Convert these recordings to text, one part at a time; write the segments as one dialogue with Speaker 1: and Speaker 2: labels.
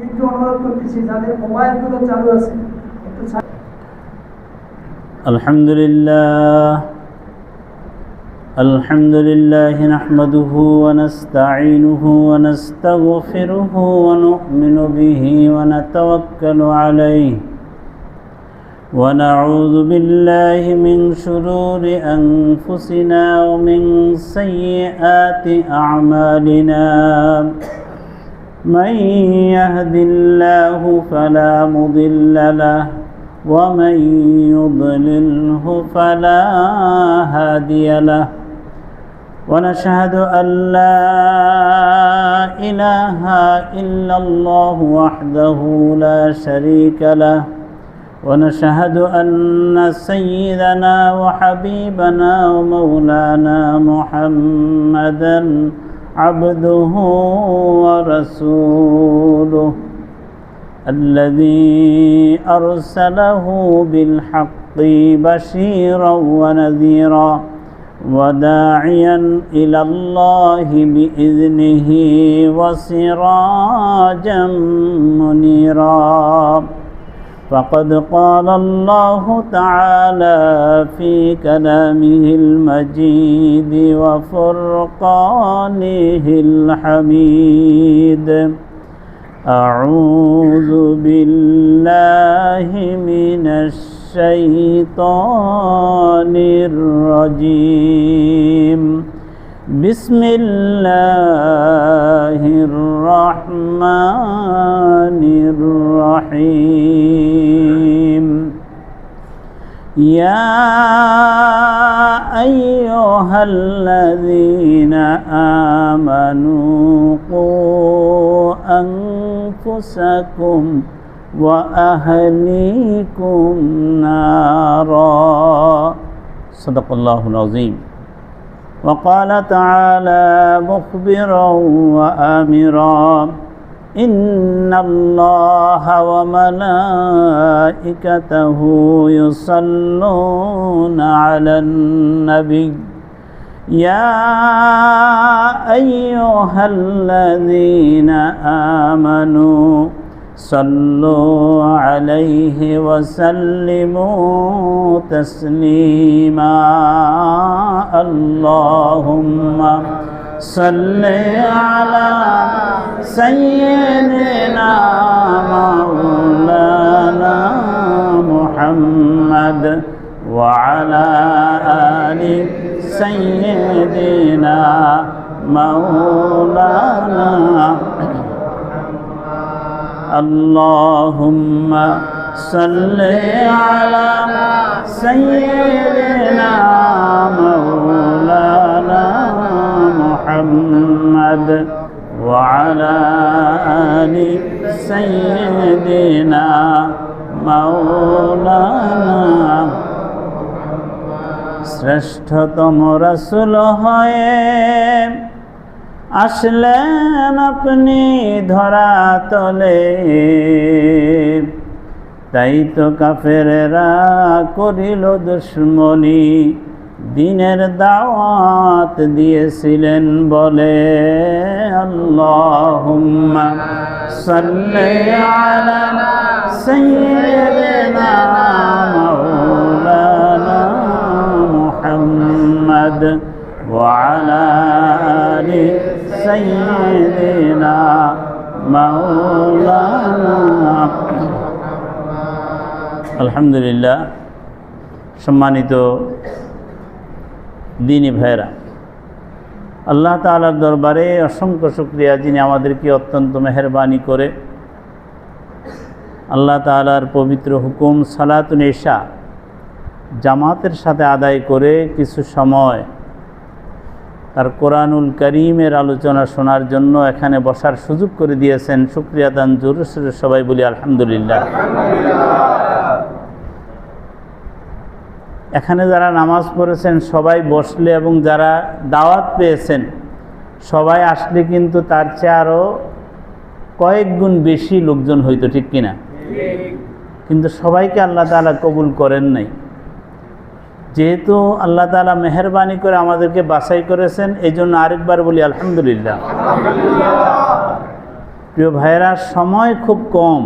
Speaker 1: একটু অনুরোধ করতেছি যাদের মোবাইলগুলো চালু আছে একটু
Speaker 2: الحمد لله نحمده ونستعينه ونستغفره ونؤمن به ونتوكل عليه ونعوذ بالله من شرور أنفسنا ومن سيئات أعمالنا من يهد الله فلا مضل له ومن يضلله فلا هادي له ونشهد أن لا إله إلا الله وحده لا شريك له ونشهد أن سيدنا وحبيبنا ومولانا محمدًا عبده ورسوله الذي أرسله بالحق بشيرا ونذيرا وداعيا إلى الله بإذنه وسراجا منيرا فقد قال الله تعالى في كلامه المجيد وفرقانه الحميد أعوذ بالله من الشيطان الرجيم بسم الله الرحمن الرحيم يا أيها الذين آمنوا قوا أنفسكم وأهليكم نارا صدق الله العظيم وقال تعالى مخبرا وآمرا إن الله وملائكته يصلون على النبي يا أيها الذين آمنوا صلوا عليه وسلموا تسليما اللهم صل على سيدنا مولانا محمد وعلى آل سيدنا مولانا اللهم صل على سيدنا مولانا محمد وعلى آل سيدنا مولانا শ্রেষ্ঠতম রাসূল হয়ে আসলেন আপনি ধরাতলে তাই তো কাফেরেরা করিল দুশমনি দিনের দাওয়াত দিয়েছিলেন বলে আল্লাহুম্মা সাল্লি আলা সাইয়্যিদিনা মাওলানা মুহাম্মদ وعلى آل سيدنا مولانا আলহামদুলিল্লাহ। সম্মানিত দ্বীনী ভাইরা, আল্লাহ তাআলার দরবারে অসংখ্য শুকরিয়া যিনি আমাদেরকে অত্যন্ত মেহেরবানি করে আল্লাহ তাআলার পবিত্র হুকুম সালাতুল ইশা জামাতের সাথে আদায় করে কিছু সময় তার কোরআনুল কারীমের আলোচনা শোনার জন্য এখানে বসার সুযোগ করে দিয়েছেন। শুকরিয়া দান জোরে সবাই বলি আলহামদুলিল্লাহ। এখানে যারা নামাজ পড়েছেন সবাই বসলে এবং যারা দাওয়াত পেয়েছেন সবাই আসলে কিন্তু তার চেয়ে আরও কয়েক গুণ বেশি লোকজন হইতো, ঠিক কিনা? কিন্তু সবাইকে আল্লাহ তাআলা কবুল করেন নাই। যেহেতু আল্লাহ তাআলা মেহেরবানি করে আমাদেরকে বাছাই করেছেন, এই জন্য আরেকবার বলি আলহামদুলিল্লাহ। প্রিয় ভাইয়েরা, সময় খুব কম।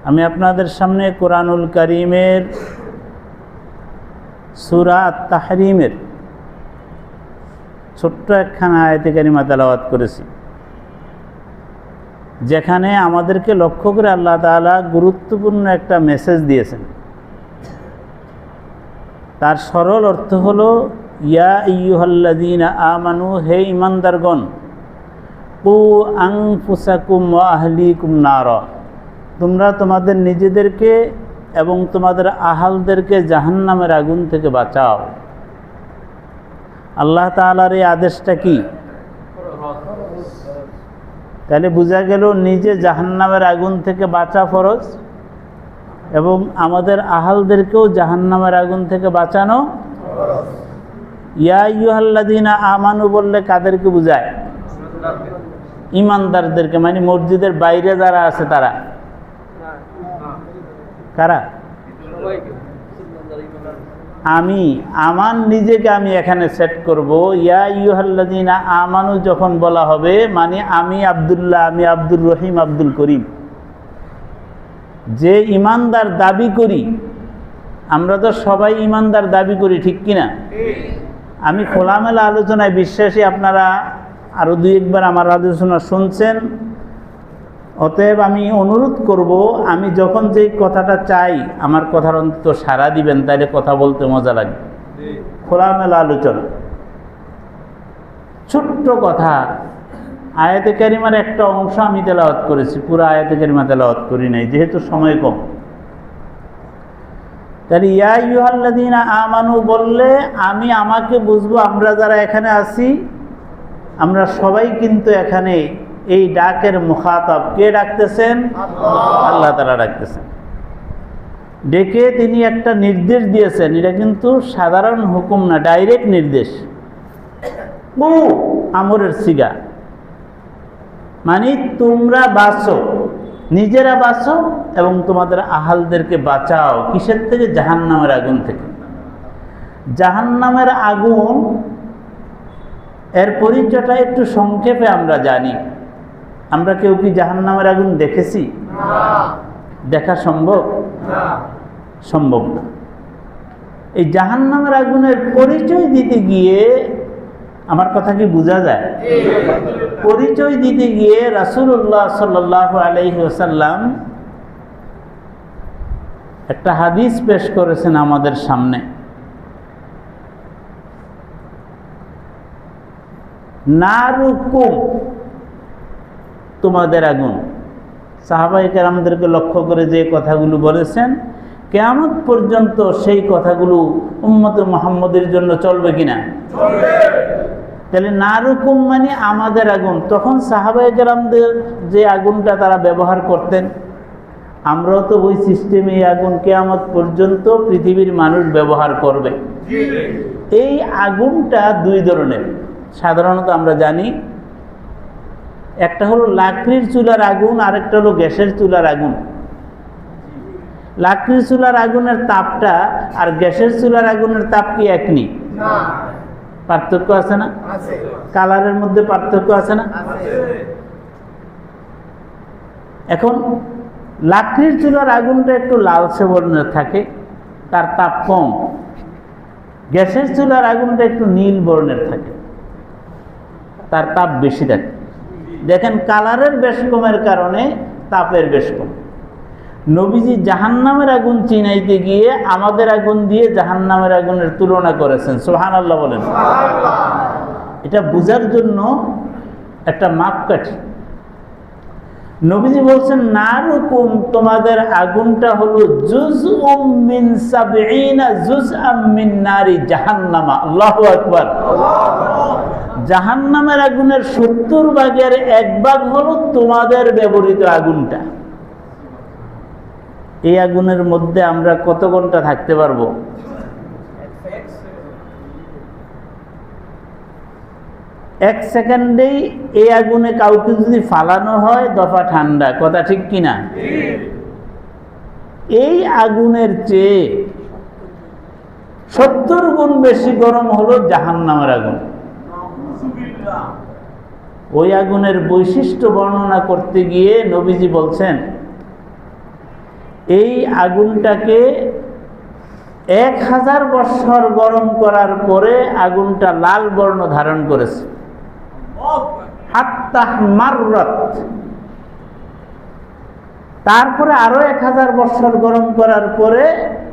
Speaker 2: আমি আপনাদের সামনে কোরআনুল কারীমের সূরা আত-তাহরীমের ছোট্ট একখানা আয়াতে কারিমা তেলাওয়াত করেছি, যেখানে আমাদেরকে লক্ষ্য করে আল্লাহ তাআলা গুরুত্বপূর্ণ একটা মেসেজ দিয়েছেন। তার সরল অর্থ হলো, ইয়া আইয়ুহাল্লাযীনা আমানু, হে ঈমানদারগণ, কু আনফুসাকুম ওয়া আহলিকুম নারা, তোমরা তোমাদের নিজেদেরকে এবং তোমাদের আহালদেরকে জাহান্নামের আগুন থেকে বাঁচাও। আল্লাহ তাআলার এই আদেশটা কি? তাহলে বোঝা গেল নিজে জাহান্নামের আগুন থেকে বাঁচা ফরজ এবং আমাদের আহালদেরকেও জাহান্নামের আগুন থেকে বাঁচানো ফরজ। ইয়া আইয়ুহাল্লাযীনা আমানু বললে কাদেরকে বোঝায়? ঈমানদারদেরকে, মানে মসজিদের বাইরে যারা আছে তারা। কারা? আমার নিজেকে আমি এখানে সেট করব। ইয়া আইয়ুহাল্লাযীনা আমানু যখন বলা হবে, মানে আমি আব্দুল্লাহ, আমি আব্দুর রহিম, আব্দুল করিম, যে ইমানদার দাবি করি। আমরা তো সবাই ইমানদার দাবি করি, ঠিক কিনা? আমি খোলামেলা আলোচনায় বিশ্বাসী, আপনারা আরও দুই একবার আমার আলোচনা শুনছেন। অতএব আমি অনুরোধ করব, আমি যখন যেই কথাটা চাই আমার কথার অন্তত সাড়া দিবেন, তাইলে কথা বলতে মজা লাগবে। খোলামেলা আলোচনা, ছোট্ট কথা। আয়াতে কারিমার একটা অংশ আমি তেলাওয়াত করেছি, পুরো আয়াতে কারিমা তেলাওয়াত করি নাই, যেহেতু সময় কম। তাহলে ইয়া আইয়ুহাল্লাযীনা আমানু বললে আমি আমাকে বুঝবো, আমরা যারা এখানে আছি আমরা সবাই কিন্তু এখানে এই ডাকের মুখাতাব। কে ডাকতেছেন? আল্লাহ তাআলা ডাকতেছেন। ডেকে তিনি একটা নির্দেশ দিয়েছেন। এটা কিন্তু সাধারণ হুকুম না, ডাইরেক্ট নির্দেশ। আমরের সিগা, মানে তোমরা বাঁচো, নিজেরা বাঁচো এবং তোমাদের আহালদেরকে বাঁচাও। কিসের থেকে? জাহান্নামের আগুন থেকে। জাহান্নামের আগুন এর পরিচয়টা একটু সংক্ষেপে আমরা জানি। আমরা কেউ কি জাহান্নামের আগুন দেখেছি? দেখা সম্ভব? সম্ভব না। এই জাহান্নামের আগুনের পরিচয় দিতে গিয়ে, আমার কথা কি বোঝা যায়? পরিচয় দিতে গিয়ে রাসূলুল্লাহ সাল্লাল্লাহু আলাইহি ওয়াসাল্লাম একটা হাদিস পেশ করেছেন আমাদের সামনে। নারুকুম, তোমাদের আগুন। সাহাবায়ে কেরামদেরকে লক্ষ্য করে যে কথাগুলো বলেছেন, কিয়ামত পর্যন্ত সেই কথাগুলো উম্মতে মুহাম্মদের জন্য চলবে কিনা? চলবে। তাহলে নারুকুম মানে আমাদের আগুন। তখন সাহাবায়ে কেরামদের যে আগুনটা তারা ব্যবহার করতেন, আমরাও তো ওই সিস্টেমে এই আগুন কিয়ামত পর্যন্ত পৃথিবীর মানুষ ব্যবহার করবে। এই আগুনটা দুই ধরনের সাধারণত আমরা জানি। একটা হলো লাকড়ির চুলার আগুন, আরেকটা হলো গ্যাসের চুলার আগুন। লাকড়ির চুলার আগুনের তাপটা আর গ্যাসের চুলার আগুনের তাপ কি এক নেই? পার্থক্য আছে না? কালারের মধ্যে পার্থক্য আছে না? এখন লাকড়ির চুলার আগুনটা একটু লালচে বর্ণের থাকে, তার তাপ কম। গ্যাসের চুলার আগুনটা একটু নীল বর্ণের থাকে, তার তাপ বেশি থাকে। দেখেন, কালারের বেশ কমের কারণে তাপের বেশ কম। নবীজি জাহান্নামের আগুন চিনাইতে গিয়ে আমাদের আগুন দিয়ে জাহান্নামের আগুনের তুলনা করেছেন। সুবহানাল্লাহ বলেন। এটা বোঝার জন্য একটা মাপকাঠি। নবীজি বলছেন, নারুকুম, তোমাদের আগুনটা হলো জুজউম মিন ৭০ জুজআম মিন নারি জাহান্নামা। আল্লাহু আকবার। জাহান্নামের আগুনের ৭০ ভাগের ১ ভাগ হলো তোমাদের ব্যবহৃত আগুনটা। এই আগুনের মধ্যে আমরা কত ঘন্টা থাকতে পারবো? এক সেকেন্ডেই এই আগুনে কাউকে যদি ফালানো হয়, দফা ঠান্ডা। কথা ঠিক কিনা? এই আগুনের চেয়ে ৭০ গুণ বেশি গরম হলো জাহান্নামের আগুন। ওই আগুনের বৈশিষ্ট্য বর্ণনা করতে গিয়ে নবীজি বলছেন, এই আগুনটাকে 1000 বৎসর গরম করার পরে আগুনটা লাল বর্ণ ধারণ করেছে, হাত্তা মাররাত। তারপরে আরো 1000 বৎসর গরম করার পরে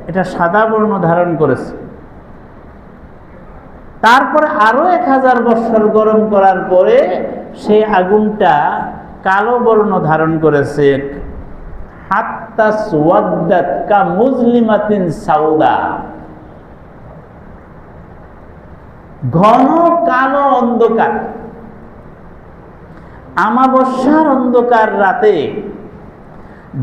Speaker 2: এটা সাদা বর্ণ ধারণ করেছে, তারপরে আরো 1000 বৎসর গরম করার পরে সেই আগুনটা কালো বর্ণ ধারণ করেছে, হাত্তা সুওয়াদ্দাত কা মুজলিমাতিন সাউদা, ঘন কালো অন্ধকার। আমাবস্যার অন্ধকার রাতে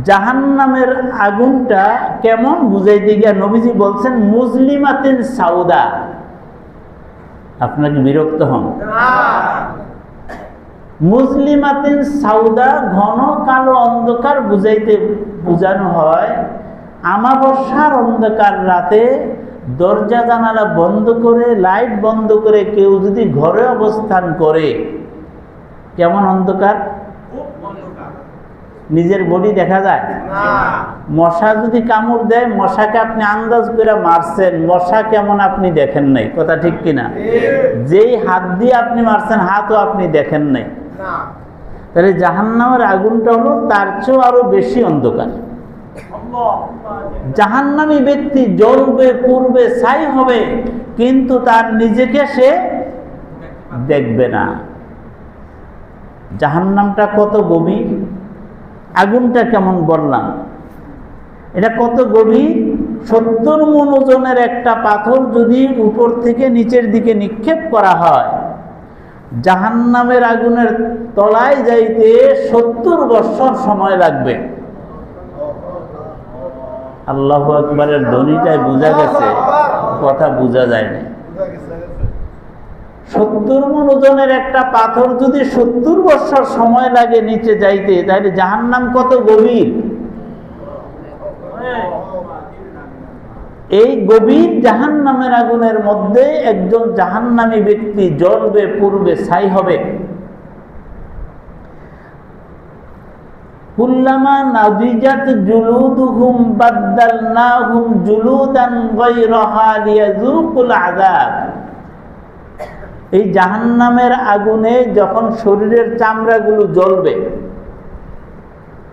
Speaker 2: জাহান্নামের আগুনটা কেমন বুঝাইতে গিয়া নবীজি বলছেন মুজলিমাতিন সাউদা। আপনাকে বিরক্ত হন? মুজলিমাতিন সাউদা, ঘন কালো অন্ধকার বুঝানো হয় আমাবস্যার অন্ধকার রাতে দরজা জানালা বন্ধ করে, লাইট বন্ধ করে কেউ যদি ঘরে অবস্থান করে, কেমন অন্ধকার? নিজের বডি দেখা যায় না। মশা যদি কামড় দেয়, মশাকে আপনি আন্দাজ করে মারছেন, মশা কেমন আপনি দেখেন নাই, কথা ঠিক কিনা? যেই হাত দিয়ে আপনি মারছেন, হাতও আপনি দেখেন নাই। তাহলে জাহান্নামের আগুনটা হলো তার চেয়েও আরো বেশি অন্ধকার। জাহান্নামী ব্যক্তি জ্বলবে, পুড়বে, ছাই হবে, কিন্তু তার নিজেকে সে দেখবে না। জাহান্নামটা কত গভীর, আগুনটা কেমন বললাম, এটা কত গভীর। 70 মণ ওজনের একটা পাথর যদি উপর থেকে নিচের দিকে নিক্ষেপ করা হয়, জাহান্নামের আগুনের তলায় যাইতে 70 বৎসর সময় লাগবে। আল্লাহু আকবারের ধ্বনিটাই বোঝা গেছে, কথা বোঝা যায় না। 70 মণ ওজনের একটা পাথর যদি 70 বৎসর সময় লাগে নিচে যাইতে, তাহলে জাহান্নাম কত গভীর। এই গভীর জাহান্নামের আগুনের মধ্যে একজন জাহান্নামী ব্যক্তি জ্বলবে, পুড়বে, ছাই হবে। কুল্লামা নাদিজাত জুলুদুহুম বাদদালনাহুম জুলুদান গায়রাহা লিয়াযুকুল আযাব। এই জাহান্নামের আগুনে যখন শরীরের চামড়াগুলো জ্বলবে,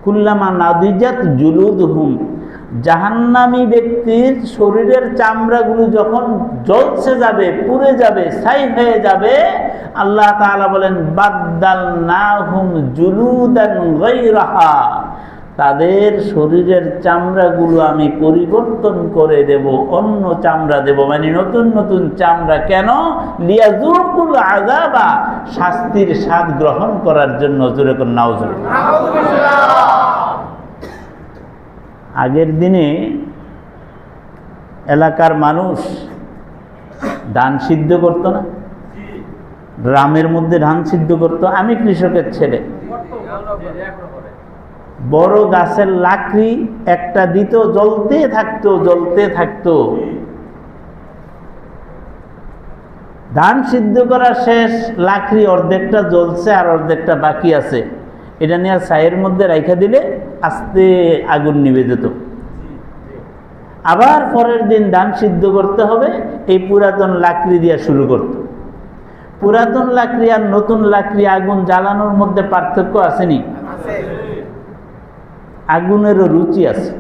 Speaker 2: কুল্লামা নাদিজাত জুলুদুহুম, জাহান্নামী ব্যক্তির শরীরের চামড়াগুলো যখন জ্বলছে যাবে, পুড়ে যাবে, ছাই হয়ে যাবে, আল্লাহ তাআলা বলেন বাদদালনাহুম জুলুদান গায়রাহা, তাদের শরীরের চামড়াগুলো আমি পরিবর্তন করে দেব, অন্য চামড়া দেব, মানে নতুন নতুন চামড়া। কেন? লিয়াযুকুল আযাবা, শাস্তির স্বাদ গ্রহণ করার জন্য। জোরে করে নাউজুবিল্লাহ। আগের দিনে এলাকার মানুষ ধান সিদ্ধ করতো না, গ্রামের মধ্যে ধান সিদ্ধ করতো। আমি কৃষকের ছেলে, বড় গাছের লাকড়ি একটা দিত, জ্বলতে থাকতো, জ্বলতে থাকতো। ধান সিদ্ধ করা শেষ, লাকড়ি অর্ধেকটা জ্বলছে আর অর্ধেকটা বাকি আছে, এটা নিয়ে ছাইয়ের মধ্যে রাইখা দিলে আস্তে আগুন নিভে যেত। আবার পরের দিন ধান সিদ্ধ করতে হবে, এই পুরাতন লাকড়ি দিয়ে শুরু করত। পুরাতন লাকড়ি আর নতুন লাকড়ি আগুন জ্বালানোর মধ্যে পার্থক্য আসেনি? আগুনেরও রুচি আছে।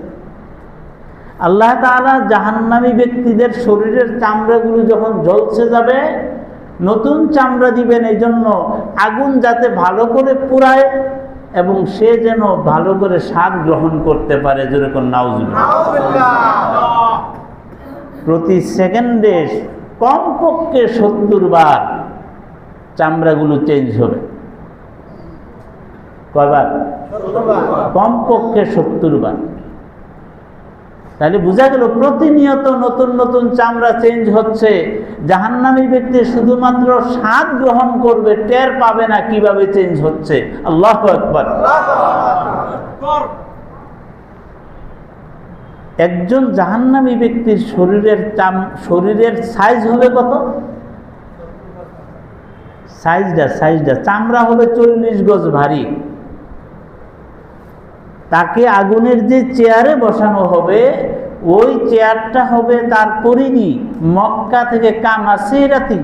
Speaker 2: আল্লাহ তাআলা জাহান্নামী ব্যক্তিদের শরীরের চামড়াগুলো যখন জ্বলছে যাবে, নতুন চামড়া দিবেন, এই জন্য আগুন যাতে ভালো করে পুড়ায় এবং সে যেন ভালো করে স্বাদ গ্রহণ করতে পারে। যেরকম নাউজুবিল্লাহ। প্রতি সেকেন্ডে কমপক্ষে 70 বার চামড়াগুলো চেঞ্জ হবে। কয়বার? কমপক্ষে 70 বার। তাহলে বোঝা গেল প্রতিনিয়ত নতুন নতুন চামড়া চেঞ্জ হচ্ছে। জাহান্নামী ব্যক্তি শুধুমাত্র স্বাদ গ্রহণ করবে, টের পাবে না কিভাবে চেঞ্জ হচ্ছে। আল্লাহু আকবার। একজন জাহান্নামী ব্যক্তির শরীরের সাইজ হবে কত? সাইজটা চামড়া হবে 40 গজ ভারী। তাকে আগুনের যে চেয়ারে বসানো হবে, ওই চেয়ারটা হবে তার পরিধি মক্কা থেকে কামাসিরাতি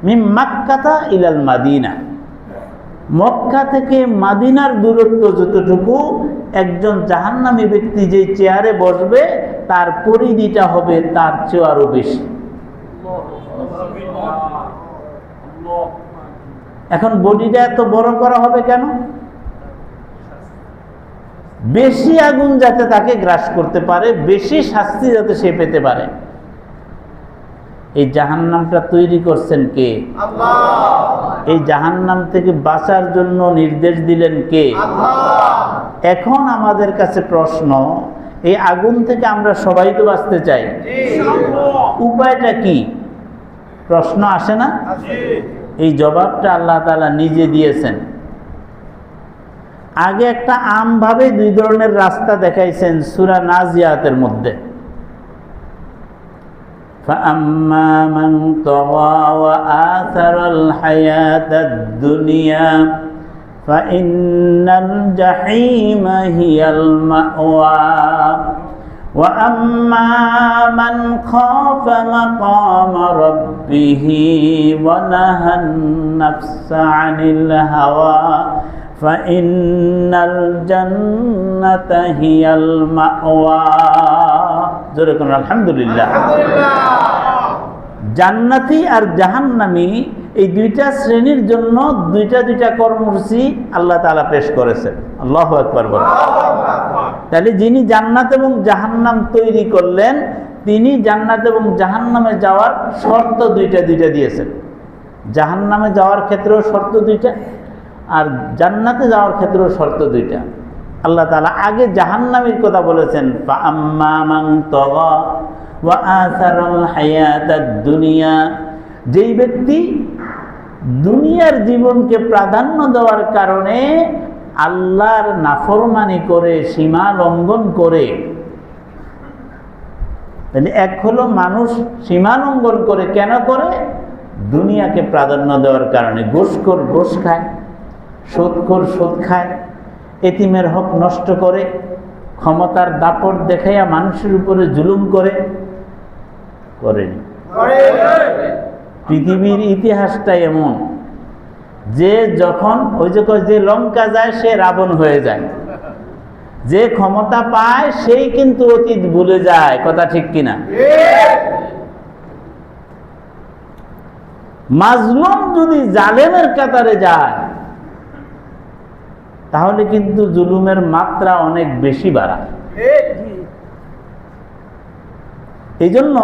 Speaker 2: মিন মাক্কাতা ইলাল মাদিনা, মক্কা থেকে মাদিনার দূরত্ব যতটুকু, একজন জাহান্নামী ব্যক্তি যে চেয়ারে বসবে তার পরিধিটা হবে তার চেয়ে আরো বেশি। এখন বডিটা এত বড় করা হবে কেন? বেশি আগুন যাতে তাকে গ্রাস করতে পারে, বেশি শাস্তি যাতে সে পেতে পারে। এই জাহান্নামটা তৈরি করছেন কে? আল্লাহ। এই জাহান্নাম থেকে বাঁচার জন্য নির্দেশ দিলেন কে? আল্লাহ। এখন আমাদের কাছে প্রশ্ন, এই আগুন থেকে আমরা সবাই তো বাঁচতে চাই, উপায়টা কি? প্রশ্ন আসে না? এই জবাবটা আল্লাহ তাআলা নিজে দিয়েছেন। আগে একটা আমভাবে দুই ধরনের রাস্তা দেখাইছেন সূরা নাজিয়াতের মধ্যে। فَأَمَّا مَنْ طَغَى وَآثَرَ الْحَيَاةَ الدُّنْيَا فَإِنَّ الْجَحِيمَ هِيَ الْمَأْوَى وَأَمَّا مَنْ خَافَ مَقَامَ رَبِّهِ وَنَهَى النَّفْسَ عَنِ الْهَوَى فَإِنَّ الْجَنَّةَ هِيَ الْمَأْوَى। জোরে কোন আলহামদুলিল্লাহ। জান্নাতি আর জাহান্নামী এই দুইটা শ্রেণীর জন্য দুইটা কর্মসূচি আল্লাহ তাআলা পেশ করেছেন। আল্লাহু আকবার বলেন। তাহলে যিনি জান্নাত এবং জাহান্নাম তৈরি করলেন, তিনি জান্নাত এবং জাহান্নামে যাওয়ার শর্ত দুইটা দিয়েছেন। জাহান্নামে যাওয়ার ক্ষেত্রেও শর্ত দুইটা, আর জান্নাতে যাওয়ার ক্ষেত্রেও শর্ত দুইটা। আল্লাহ তাআলা আগে জাহান্নামীর কথা বলেছেন, ফাআম্মা মান তাগা ওয়া আসারাল হায়াতাদ দুনিয়া, যেই ব্যক্তি দুনিয়ার জীবনকে প্রাধান্য দেওয়ার কারণে আল্লাহর নাফরমানি করে, সীমা লঙ্ঘন করে। এক হলো মানুষ সীমা লঙ্ঘন করে, কেন করে? দুনিয়াকে প্রাধান্য দেওয়ার কারণে। ঘুষখোর ঘুষ খায়, সুদখোর সুদ খায়, এতিমের হক নষ্ট করে, ক্ষমতার দাপট দেখাইয়া মানুষের উপরে জুলুম করেনি। পৃথিবীর ইতিহাসটা এমন যে যখন যে লঙ্কা যায় সে রাবণ হয়ে যায়, যে ক্ষমতা পায় সেই কিন্তু অতীত ভুলে যায়। কথা ঠিক কিনা? মাজলুম যদি জালেমের কাতারে যায় তাহলে কিন্তু জুলুমের মাত্রা অনেক বেশি বাড়ায়। এই জন্য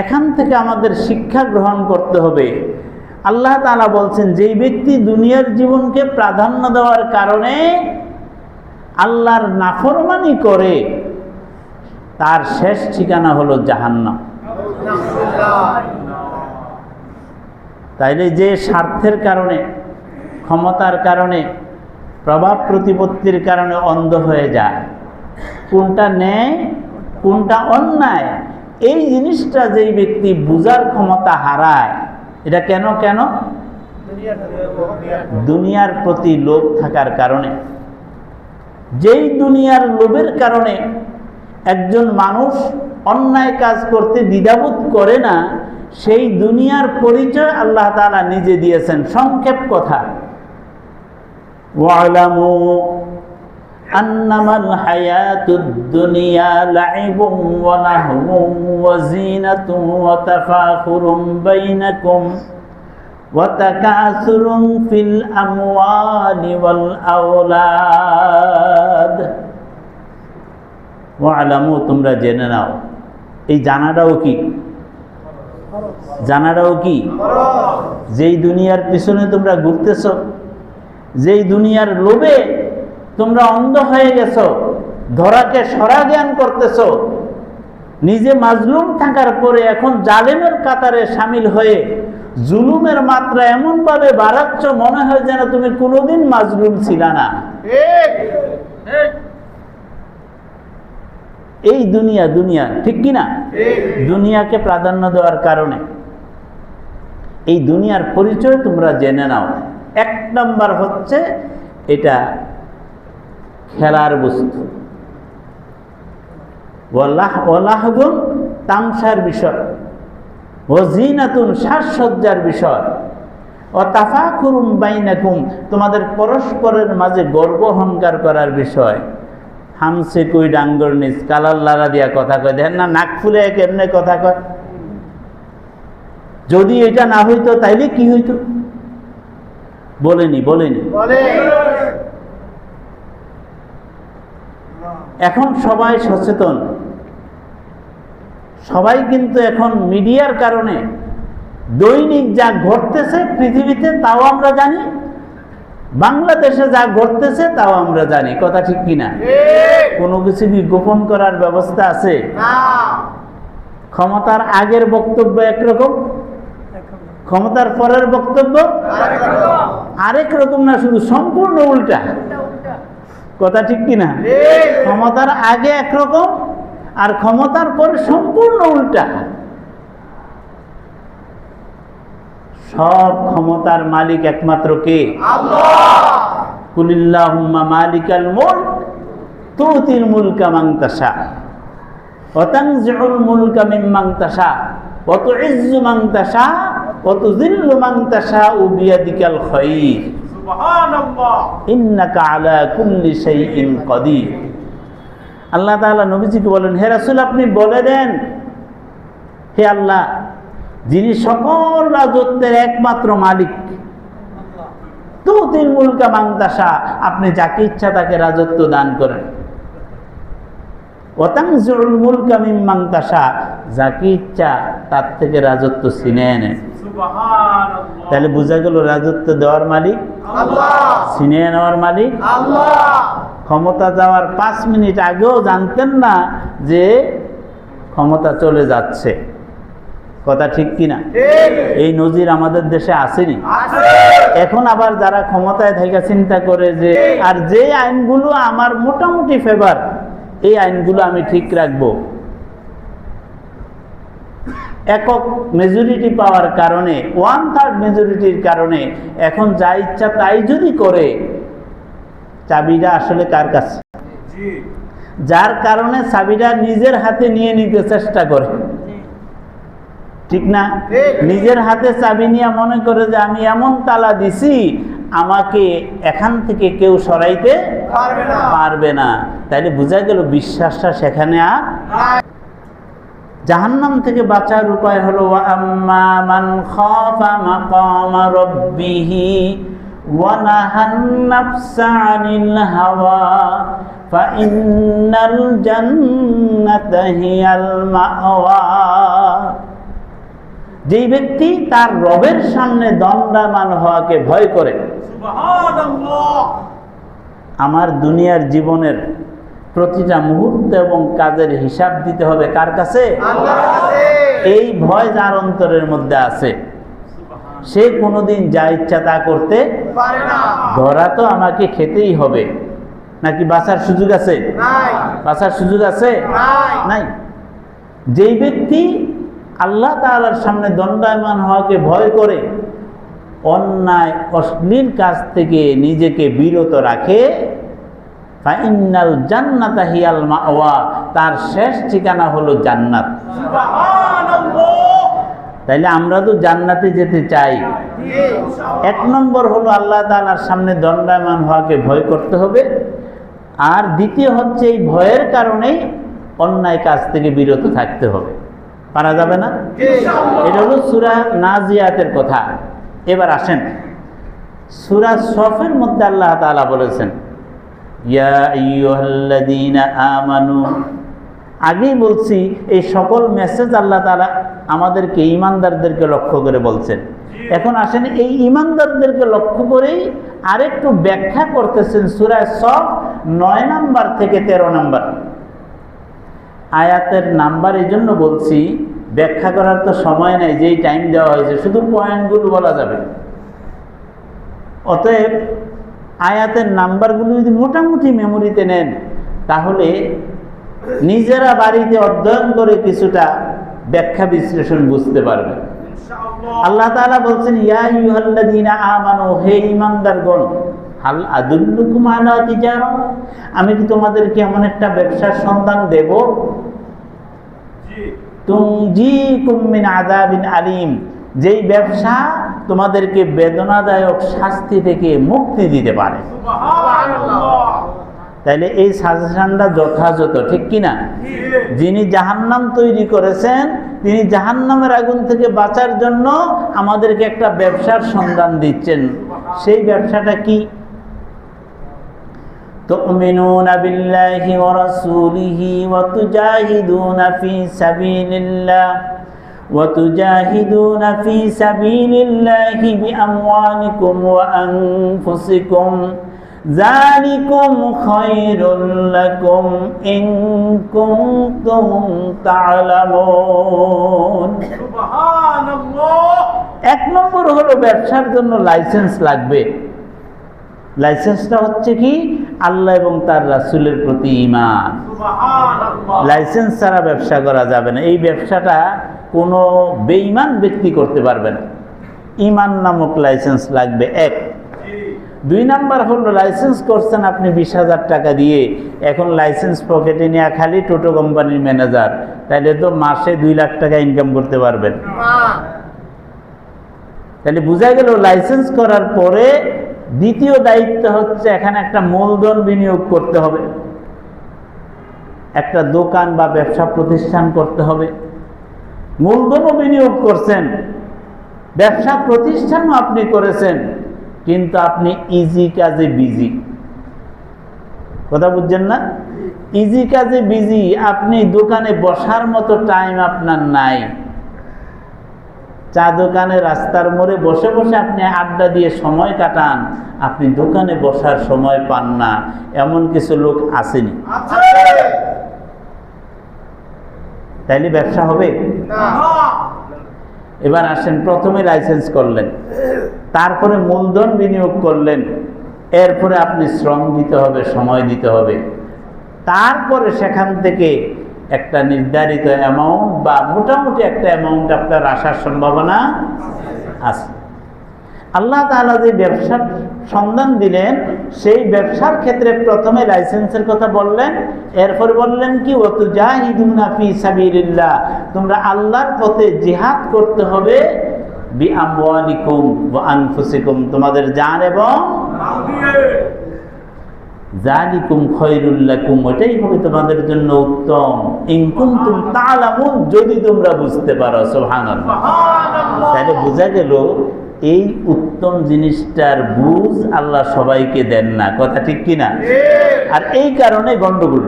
Speaker 2: এখান থেকে আমাদের শিক্ষা গ্রহণ করতে হবে। আল্লাহ তাআলা বলছেন, যেই ব্যক্তি দুনিয়ার জীবনকে প্রাধান্য দেওয়ার কারণে আল্লাহর নাফরমানি করে, তার শেষ ঠিকানা হলো জাহান্নাম। তাইলে যে স্বার্থের কারণে, ক্ষমতার কারণে, প্রভাব প্রতিপত্তির কারণে অন্ধ হয়ে যায়, কোনটা ন্যায় কোনটা অন্যায়, এই জিনিসটা যেই ব্যক্তি বুঝার ক্ষমতা হারায়, এটা কেন? দুনিয়ার প্রতি লোভ থাকার কারণে। যেই দুনিয়ার লোভের কারণে একজন মানুষ অন্যায় কাজ করতে দ্বিধাবোধ করে না, সেই দুনিয়ার পরিচয় আল্লাহ তাআলা নিজে দিয়েছেন। সংক্ষেপ কথা, ওয়ালামু আন্নামাল হায়াতুদ দুনিয়া লাইবুন ওয়া লাহবুন ওয়া যিনাতুন ওয়া তাফাখুরুম বাইনাকুম ওয়া তাকাসুরুন ফিল আমওয়ালি ওয়াল আওলাদ। ওয়ালামু, তোমরা জেনে নাও। এই জানাটাও কি? যেই দুনিয়ার পিছনে তোমরা ঘুরতেছ, যেই দুনিয়ার লোভে তোমরা অন্ধ হয়ে গেছো, ধরাকে সরা জ্ঞান করতেছ, নিজে মাজলুম থাকার পরে এখন জালেমের কাতারে সামিল হয়ে জুলুমের মাত্রা এমন ভাবে বাড়াচ্ছ, মনে হয় যেন তুমি কোনোদিন মাজলুম ছিলা না। এই দুনিয়া ঠিক কিনা? দুনিয়াকে প্রাধান্য দেওয়ার কারণে এই দুনিয়ার পরিচয় তোমরা জেনে নাও। 1 নম্বর হচ্ছে এটা খেলার বস্তু, ওয়ালাহবুন তামসার বিষয়, ওয়াজিনাতুন সাজসজ্জার বিষয়, ও তাফাকুরুম বাইনাকুম তোমাদের পরস্পরের মাঝে গর্ব অহংকার করার বিষয়। হামসে কই ডাঙ্গর নিজ কালার লারা দিয়া কথা কয়, দেখেন না নাক ফুলে কেমনে কথা কয়। যদি এটা না হইতো তাইলে কি হইতো? বলেনি এখন সবাই সচেতন, সবাই কিন্তু এখন মিডিয়ার কারণে দৈনিক যা ঘটতেছে পৃথিবীতে তাও আমরা জানি, বাংলাদেশে যা ঘটতেছে তাও আমরা জানি। কথা ঠিক কিনা? কোনো কিছু কি গোপন করার ব্যবস্থা আছে? ক্ষমতার আগের বক্তব্য একরকম, ক্ষমতার পরের বক্তব্য আরেক রকম, না শুধু সম্পূর্ণ উল্টা। কথা ঠিক কিনা? ক্ষমতার আগে একরকম আর ক্ষমতার পরে সম্পূর্ণ উল্টা। সব ক্ষমতার মালিক একমাত্র কে? আল্লাহ। কুলিল্লাহুম্মা মালিকাল মুলক তুতিল মুলকা মান তাশা ওয়া তানজিউল মুলকা মিম্মান তাশা ওয়া তুইজ্জু মান তাশা ওয়া তুযিল্লু মান তাশা বিয়াদিকাল খায়র সুবহানাল্লাহ ইন্নাকা আলা কুল্লি শাইইন কাদির। আল্লাহ তাআলা নবীজিকে বলেন, হে রাসূল আপনি বলে দেন, হে আল্লাহ যিনি সকল রাজত্বের একমাত্র মালিক, তুতিল মুলকা মান তাশা আপনি যাকে ইচ্ছা তাকে রাজত্ব দান করেন, ওয়া তানজিউল মুলকা মিম্মান তাশা যাকে ইচ্ছা তার থেকে রাজত্ব ছিনিয়ে নেন। সুবহানাল্লাহ। তাহলে বোঝা গেল রাজত্ব দেওয়ার মালিক আল্লাহ, ছিনিয়ে নেওয়ার মালিক আল্লাহ। ক্ষমতা যাওয়ার 5 মিনিট আগেও জানতেন না যে ক্ষমতা চলে যাচ্ছে। কথা ঠিক কিনা? এই নজির আমাদের দেশে আসেনি। এখন আবার যারা ক্ষমতায় থেকে চিন্তা করে যে আর যে আইনগুলো আমার মোটামুটি ফেভার, এই আইনগুলো আমি ঠিক রাখবো, একক মেজরিটি পাওয়ার কারণে, 1/3 মেজরিটির কারণে এখন যা ইচ্ছা তাই যদি করে, চাবিটা আসলে কার কাছে? যার কারণে চাবিটা নিজের হাতে নিয়ে নিতে চেষ্টা করে, ঠিক না? নিজের হাতে চাবি নিয়ে মনে করে যে আমি এমন তালা দিছি আমাকে এখান থেকে কেউ সরাইতে পারবে না। তাইলে বোঝা গেল বিশ্বাসটা সেখানে আর। জাহান্নাম থেকে বাঁচার উপায় হলো ওয়া আম্মা মান খাফা মাকামা রাব্বিহি ওয়া নাহান নাফসা আনিল হাওয়া ফাইন্নাল জান্নাতা হিয়াল মাওয়া। যেই ব্যক্তি তার রবের সামনে দণ্ডায়মান হওয়াকে ভয় করে, সুবহানাল্লাহ, আমার দুনিয়ার জীবনের প্রতিটা মুহূর্ত এবং কাজের হিসাব দিতে হবে কার কাছে? আল্লাহর কাছে। এই ভয় যার অন্তরের মধ্যে আছে, সে কোনোদিন যা ইচ্ছা তা করতে পারে না। ধরা তো আমাকে খেতেই হবে, নাকি বাঁচার সুযোগ আছে? নাই। বাঁচার সুযোগ আছে? নাই। যেই ব্যক্তি আল্লাহ তাআলার সামনে দণ্ডায়মান হওয়াকে ভয় করে, অন্যায় অশ্লীল কাজ থেকে নিজেকে বিরত রাখে, ফাইন্নাল জান্নাতা হিয়াল মাওয়া, তার শেষ ঠিকানা হলো জান্নাত। সুবহানাল্লাহ। তাইলে আমরা তো জান্নাতে যেতে চাই। 1 নম্বর হলো আল্লাহ তাআলার সামনে দণ্ডায়মান হওয়াকে ভয় করতে হবে, আর দ্বিতীয় হচ্ছে এই ভয়ের কারণেই অন্যায় কাজ থেকে বিরত থাকতে হবে। পারা যাবে না? এটা হলো সূরা নাজিয়াতের কথা। এবার আসেন সূরা সফের মধ্যে আল্লাহ তাআলা বলেছেন, ইয়া আইয়ুহাল্লাযীনা আমানু। আগেই বলছি এই সকল মেসেজ আল্লাহ তাআলা আমাদেরকে, ঈমানদারদেরকে লক্ষ্য করে বলছেন। এখন আসেন এই ঈমানদারদেরকে লক্ষ্য করেই আরেকটু ব্যাখ্যা করতেছেন সূরা সফ 9 নম্বর থেকে 13 নম্বর আয়াতের নাম্বার। এই জন্য বলছি ব্যাখ্যা করার তো সময় নাই, যেই টাইম দেওয়া হয়েছে শুধু পয়েন্টগুলো বলা যাবে। অতএব আয়াতের নাম্বারগুলো যদি মোটামুটি মেমোরিতে নেন তাহলে নিজেরা বাড়িতে অধ্যয়ন করে কিছুটা ব্যাখ্যা বিশ্লেষণ বুঝতে পারবেন। আল্লাহ তাআলা বলছেন ইয়া আইয়ুহাল্লাযীনা আমানু, হে ঈমানদারগণ, হাল আদুল্লুকুম আলা তিজারা, আমি কি তোমাদেরকে এমন একটা ব্যবসার সন্ধান দেব তুনজিকুম মিন আযাবিন আলীম, যেই ব্যবসা তোমাদেরকে বেদনাদায়ক শাস্তি থেকে মুক্তি দিতে পারে। তাইলে এই সাজেশনটা যথাযথ, ঠিক কিনা? যিনি জাহান্নাম তৈরি করেছেন তিনি জাহান্নামের আগুন থেকে বাঁচার জন্য আমাদেরকে একটা ব্যবসার সন্ধান দিচ্ছেন। সেই ব্যবসাটা কি? তুমিনুনা বিল্লাহি ওয়া রাসূলিহি ওয়া তুজাহিদুনা ফি সাবিলিল্লাহ وتجاهدون في سبيل الله بأموالكم وأنفسكم ذلكم خير لكم إن كنتم تعلمون। সুবহানাল্লাহ। এক নম্বর হলো ব্যবসার জন্য লাইসেন্স লাগবে। লাইসেন্সটা হচ্ছে কি? আল্লাহ এবং তার রাসূলের প্রতি ঈমান। সুবহানাল্লাহ। লাইসেন্স ছাড়া ব্যবসা করা যাবে না। এই ব্যবসাটা কোনো বেঈমান ব্যক্তি করতে পারবে না। ঈমান নামক লাইসেন্স লাগবে এক। দুই নাম্বার হলো লাইসেন্স করছেন আপনি 20,000 টাকা দিয়ে, এখন লাইসেন্স পকেটে নিয়ে খালি টোটো কোম্পানির ম্যানেজার, তাহলে তো মাসে 2 লাখ টাকা ইনকাম করতে পারবেন। তাহলে বোঝা গেল লাইসেন্স করার পরে দ্বিতীয় দায়িত্ব হচ্ছে এখানে একটা মূলধন বিনিয়োগ করতে হবে, একটা দোকান বা ব্যবসা প্রতিষ্ঠান করতে হবে। মূলধনও বিনিয়োগ করছেন, ব্যবসা প্রতিষ্ঠানও আপনি করেছেন, কিন্তু আপনি ইজি কাজে বিজি। কথা বুঝছেন না? ইজি কাজে বিজি, আপনি দোকানে বসার মতো টাইম আপনার নাই। চা দোকানে রাস্তার মোড়ে বসে বসে আপনি আড্ডা দিয়ে সময় কাটান, আপনি দোকানে বসার সময় পান না, এমন কিছু লোক আসেনি। তাইলে ব্যবসা হবে না। এবার আসেন, প্রথমে লাইসেন্স করলেন, তারপরে মূলধন বিনিয়োগ করলেন, এরপরে আপনি শ্রম দিতে হবে, সময় দিতে হবে, তারপরে সেখান থেকে একটা নির্ধারিত অ্যামাউন্ট বা মোটামুটি একটা অ্যামাউন্ট আপনার আসার সম্ভাবনা আছে। আল্লাহ তাআলা যে ব্যবসার সন্ধান দিলেন, সেই ব্যবসার ক্ষেত্রে প্রথমে লাইসেন্সের কথা বললেন, এরপরে বললেন কি ওয়াতুজাহিদুনা ফি সাবিলিল্লাহ, তোমরা আল্লাহর পথে জিহাদ করতে হবে, বিআমওয়ালিকুম ওয়া আনফুসিকুম, তোমাদের জান এবং মাল দিয়ে। যালিকুম খায়রুল লাকুম, ওটাই হবে তোমাদের জন্য উত্তম, ইন কুনতুম তা'লামুন, যদি তোমরা বুঝতে পারো। সুবহানাল্লাহ। তাহলে বোঝা গেল এই উত্তম জিনিসটার বুঝ আল্লাহ সবাইকে দেন না। কথা ঠিক কিনা? আর এই কারণে গন্ডগোল,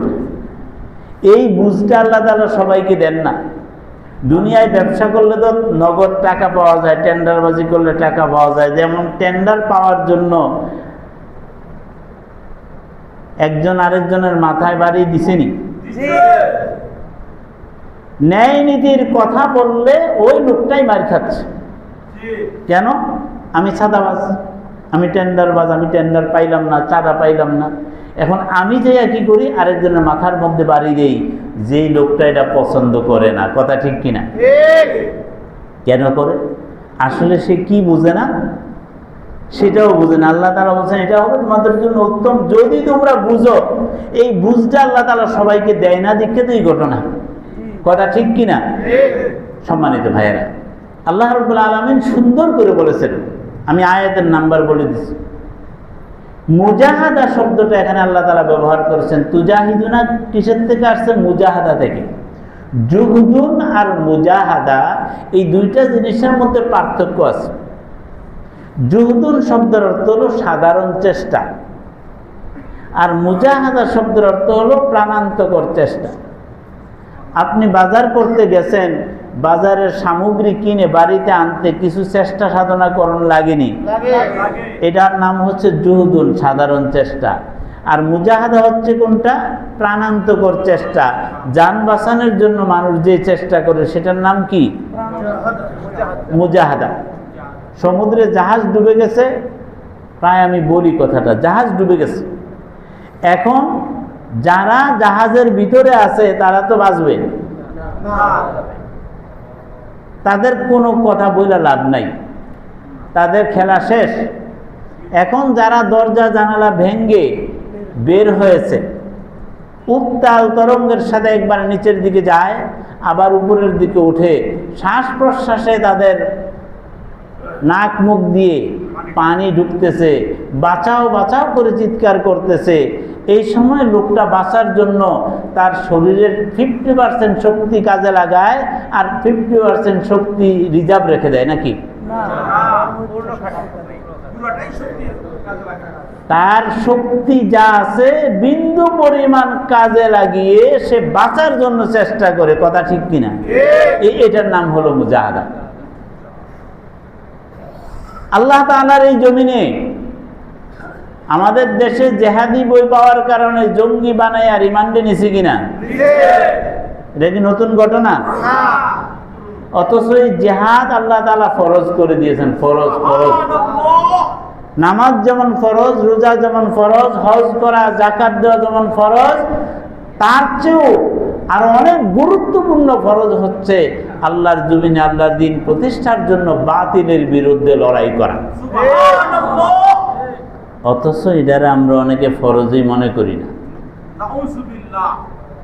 Speaker 2: এই বুঝটা আল্লাহ তাআলা সবাইকে দেন না। দুনিয়ায় ব্যবসা করলে তো নগদ টাকা পাওয়া যায়, টেন্ডারবাজি করলে টাকা পাওয়া যায়। যেমন টেন্ডার পাওয়ার জন্য একজন আরেকজনের মাথায় বাড়ি দিছেনি। ন্যায় নীতির কথা বললে ওই লোকটাই মার খাচ্ছে। কেন? আমি চাঁদাবাজ, আমি টেন্ডারবাজ, আমি টেন্ডার পাইলাম না, চাঁদা পাইলাম না। এখন আমি যে কি করি, আরেকজনের মাথার মধ্যে বাড়ি দেই, যেই লোকটা এটা পছন্দ করে না। কথা ঠিক কিনা? কেন করে? আসলে সে কি বুঝে না, সেটাও বুঝে না। আল্লাহ তাআলা বলছেন এটা হবে তোমাদের জন্য উত্তম যদি তোমরা বুঝো। এই বুঝটা আল্লাহ তাআলা সবাইকে দেয় না, দেখে তো এই ঘটনা। কথা ঠিক কিনা? সম্মানিত ভাইয়েরা, আল্লাহ রাব্বুল আলামিন সুন্দর করে বলেছেন, আমি আয়াতের নাম্বার বলে দিচ্ছি। মুজাহাদা শব্দটা এখানে আল্লাহ তাআলা ব্যবহার করেছেন। তুজাহিদুনা কিসের থেকে আসছে? মুজাহাদা থেকে। জুহদুন আর মুজাহাদা এই দুইটা জিনিসের মধ্যে পার্থক্য আছে। জুহদুন শব্দের অর্থ হলো সাধারণ চেষ্টা, আর মুজাহাদা শব্দের অর্থ হলো প্রাণান্তকর চেষ্টা। আপনি বাজার করতে গেছেন, বাজারের সামগ্রী কিনে বাড়িতে আনতে কিছু চেষ্টা সাধনা করণ লাগেনি, এটার নাম হচ্ছে জুহদুন, সাধারণ চেষ্টা। আর মুজাহাদা হচ্ছে কোনটা? প্রাণান্তকর চেষ্টা। যান বাঁচানোর জন্য মানুষ যে চেষ্টা করে সেটার নাম কি? মুজাহাদা। সমুদ্রে জাহাজ ডুবে গেছে, প্রায় আমি বলি কথাটা, জাহাজ ডুবে গেছে। এখন যারা জাহাজের ভিতরে আছে তারা তো বাঁচবে, তাদের কোনো কথা বলে লাভ নাই, তাদের খেলা শেষ। এখন যারা দরজা জানালা ভেঙ্গে বের হয়েছে, উত্তাল তরঙ্গের সাথে একবার নিচের দিকে যায়, আবার উপরের দিকে উঠে, শ্বাস প্রশ্বাসে তাদের নাক মুখ দিয়ে পানি ঢুকতেছে, বাঁচাও বাঁচাও করে চিৎকার করতেছে। এই সময় লোকটা বাঁচার জন্য তার শরীরের 50% শক্তি কাজে লাগায়, আর 50% শক্তি রিজার্ভ রেখে দেয় নাকি? তার শক্তি যা আছে বিন্দু পরিমাণ কাজে লাগিয়ে সে বাঁচার জন্য চেষ্টা করে, কথা ঠিক কিনা? এটার নাম হলো মুজাহাদা। আল্লাহ তাআলার এই জমিনে আমাদের দেশে জেহাদি বই পাওয়ার কারণে জঙ্গি বানায় আর রিমান্ডে নিছি কিনা? এটা কি নতুন ঘটনা? অথচ এই জেহাদ আল্লাহ তাআলা ফরজ করে দিয়েছেন। ফরজ ফরজ নামাজ যেমন ফরজ, রোজা যেমন ফরজ, হজ করা যাকাত দেওয়া যেমন ফরজ, তার চেয়েও আর অনেক গুরুত্বপূর্ণ ফরজ হচ্ছে আল্লাহর জমিনে আল্লাহর দ্বীন প্রতিষ্ঠার জন্য বাতিলের বিরুদ্ধে লড়াই করা। অথচ এটারে আমরা অনেকে ফরজই মনে করি না,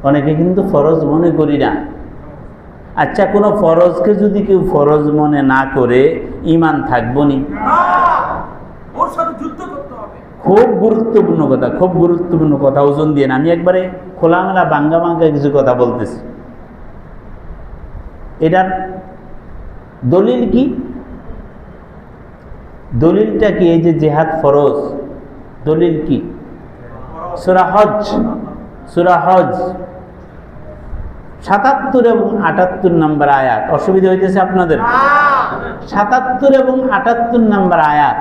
Speaker 2: অনেকে কিন্তু ফরজ মনে করি না। আচ্ছা, কোনো ফরজকে যদি কেউ ফরজ মনে না করে ঈমান থাকবো নি? খুব গুরুত্বপূর্ণ কথা, খুব গুরুত্বপূর্ণ কথা, ওজন দিয়ে না। আমি একবারে খোলামেলা বাঙ্গা বাঙ্গা কিছু কথা বলতেছি। এটার দলিল কি? দলিলটা কি? এই যে জিহাদ ফরজ, দলিল কি? সূরা হজ, সূরা হজ ৭৭ এবং ৭৮ নম্বর আয়াত। অসুবিধা হইতেছে আপনাদের? ৭৭ এবং ৭৮ নম্বর আয়াত।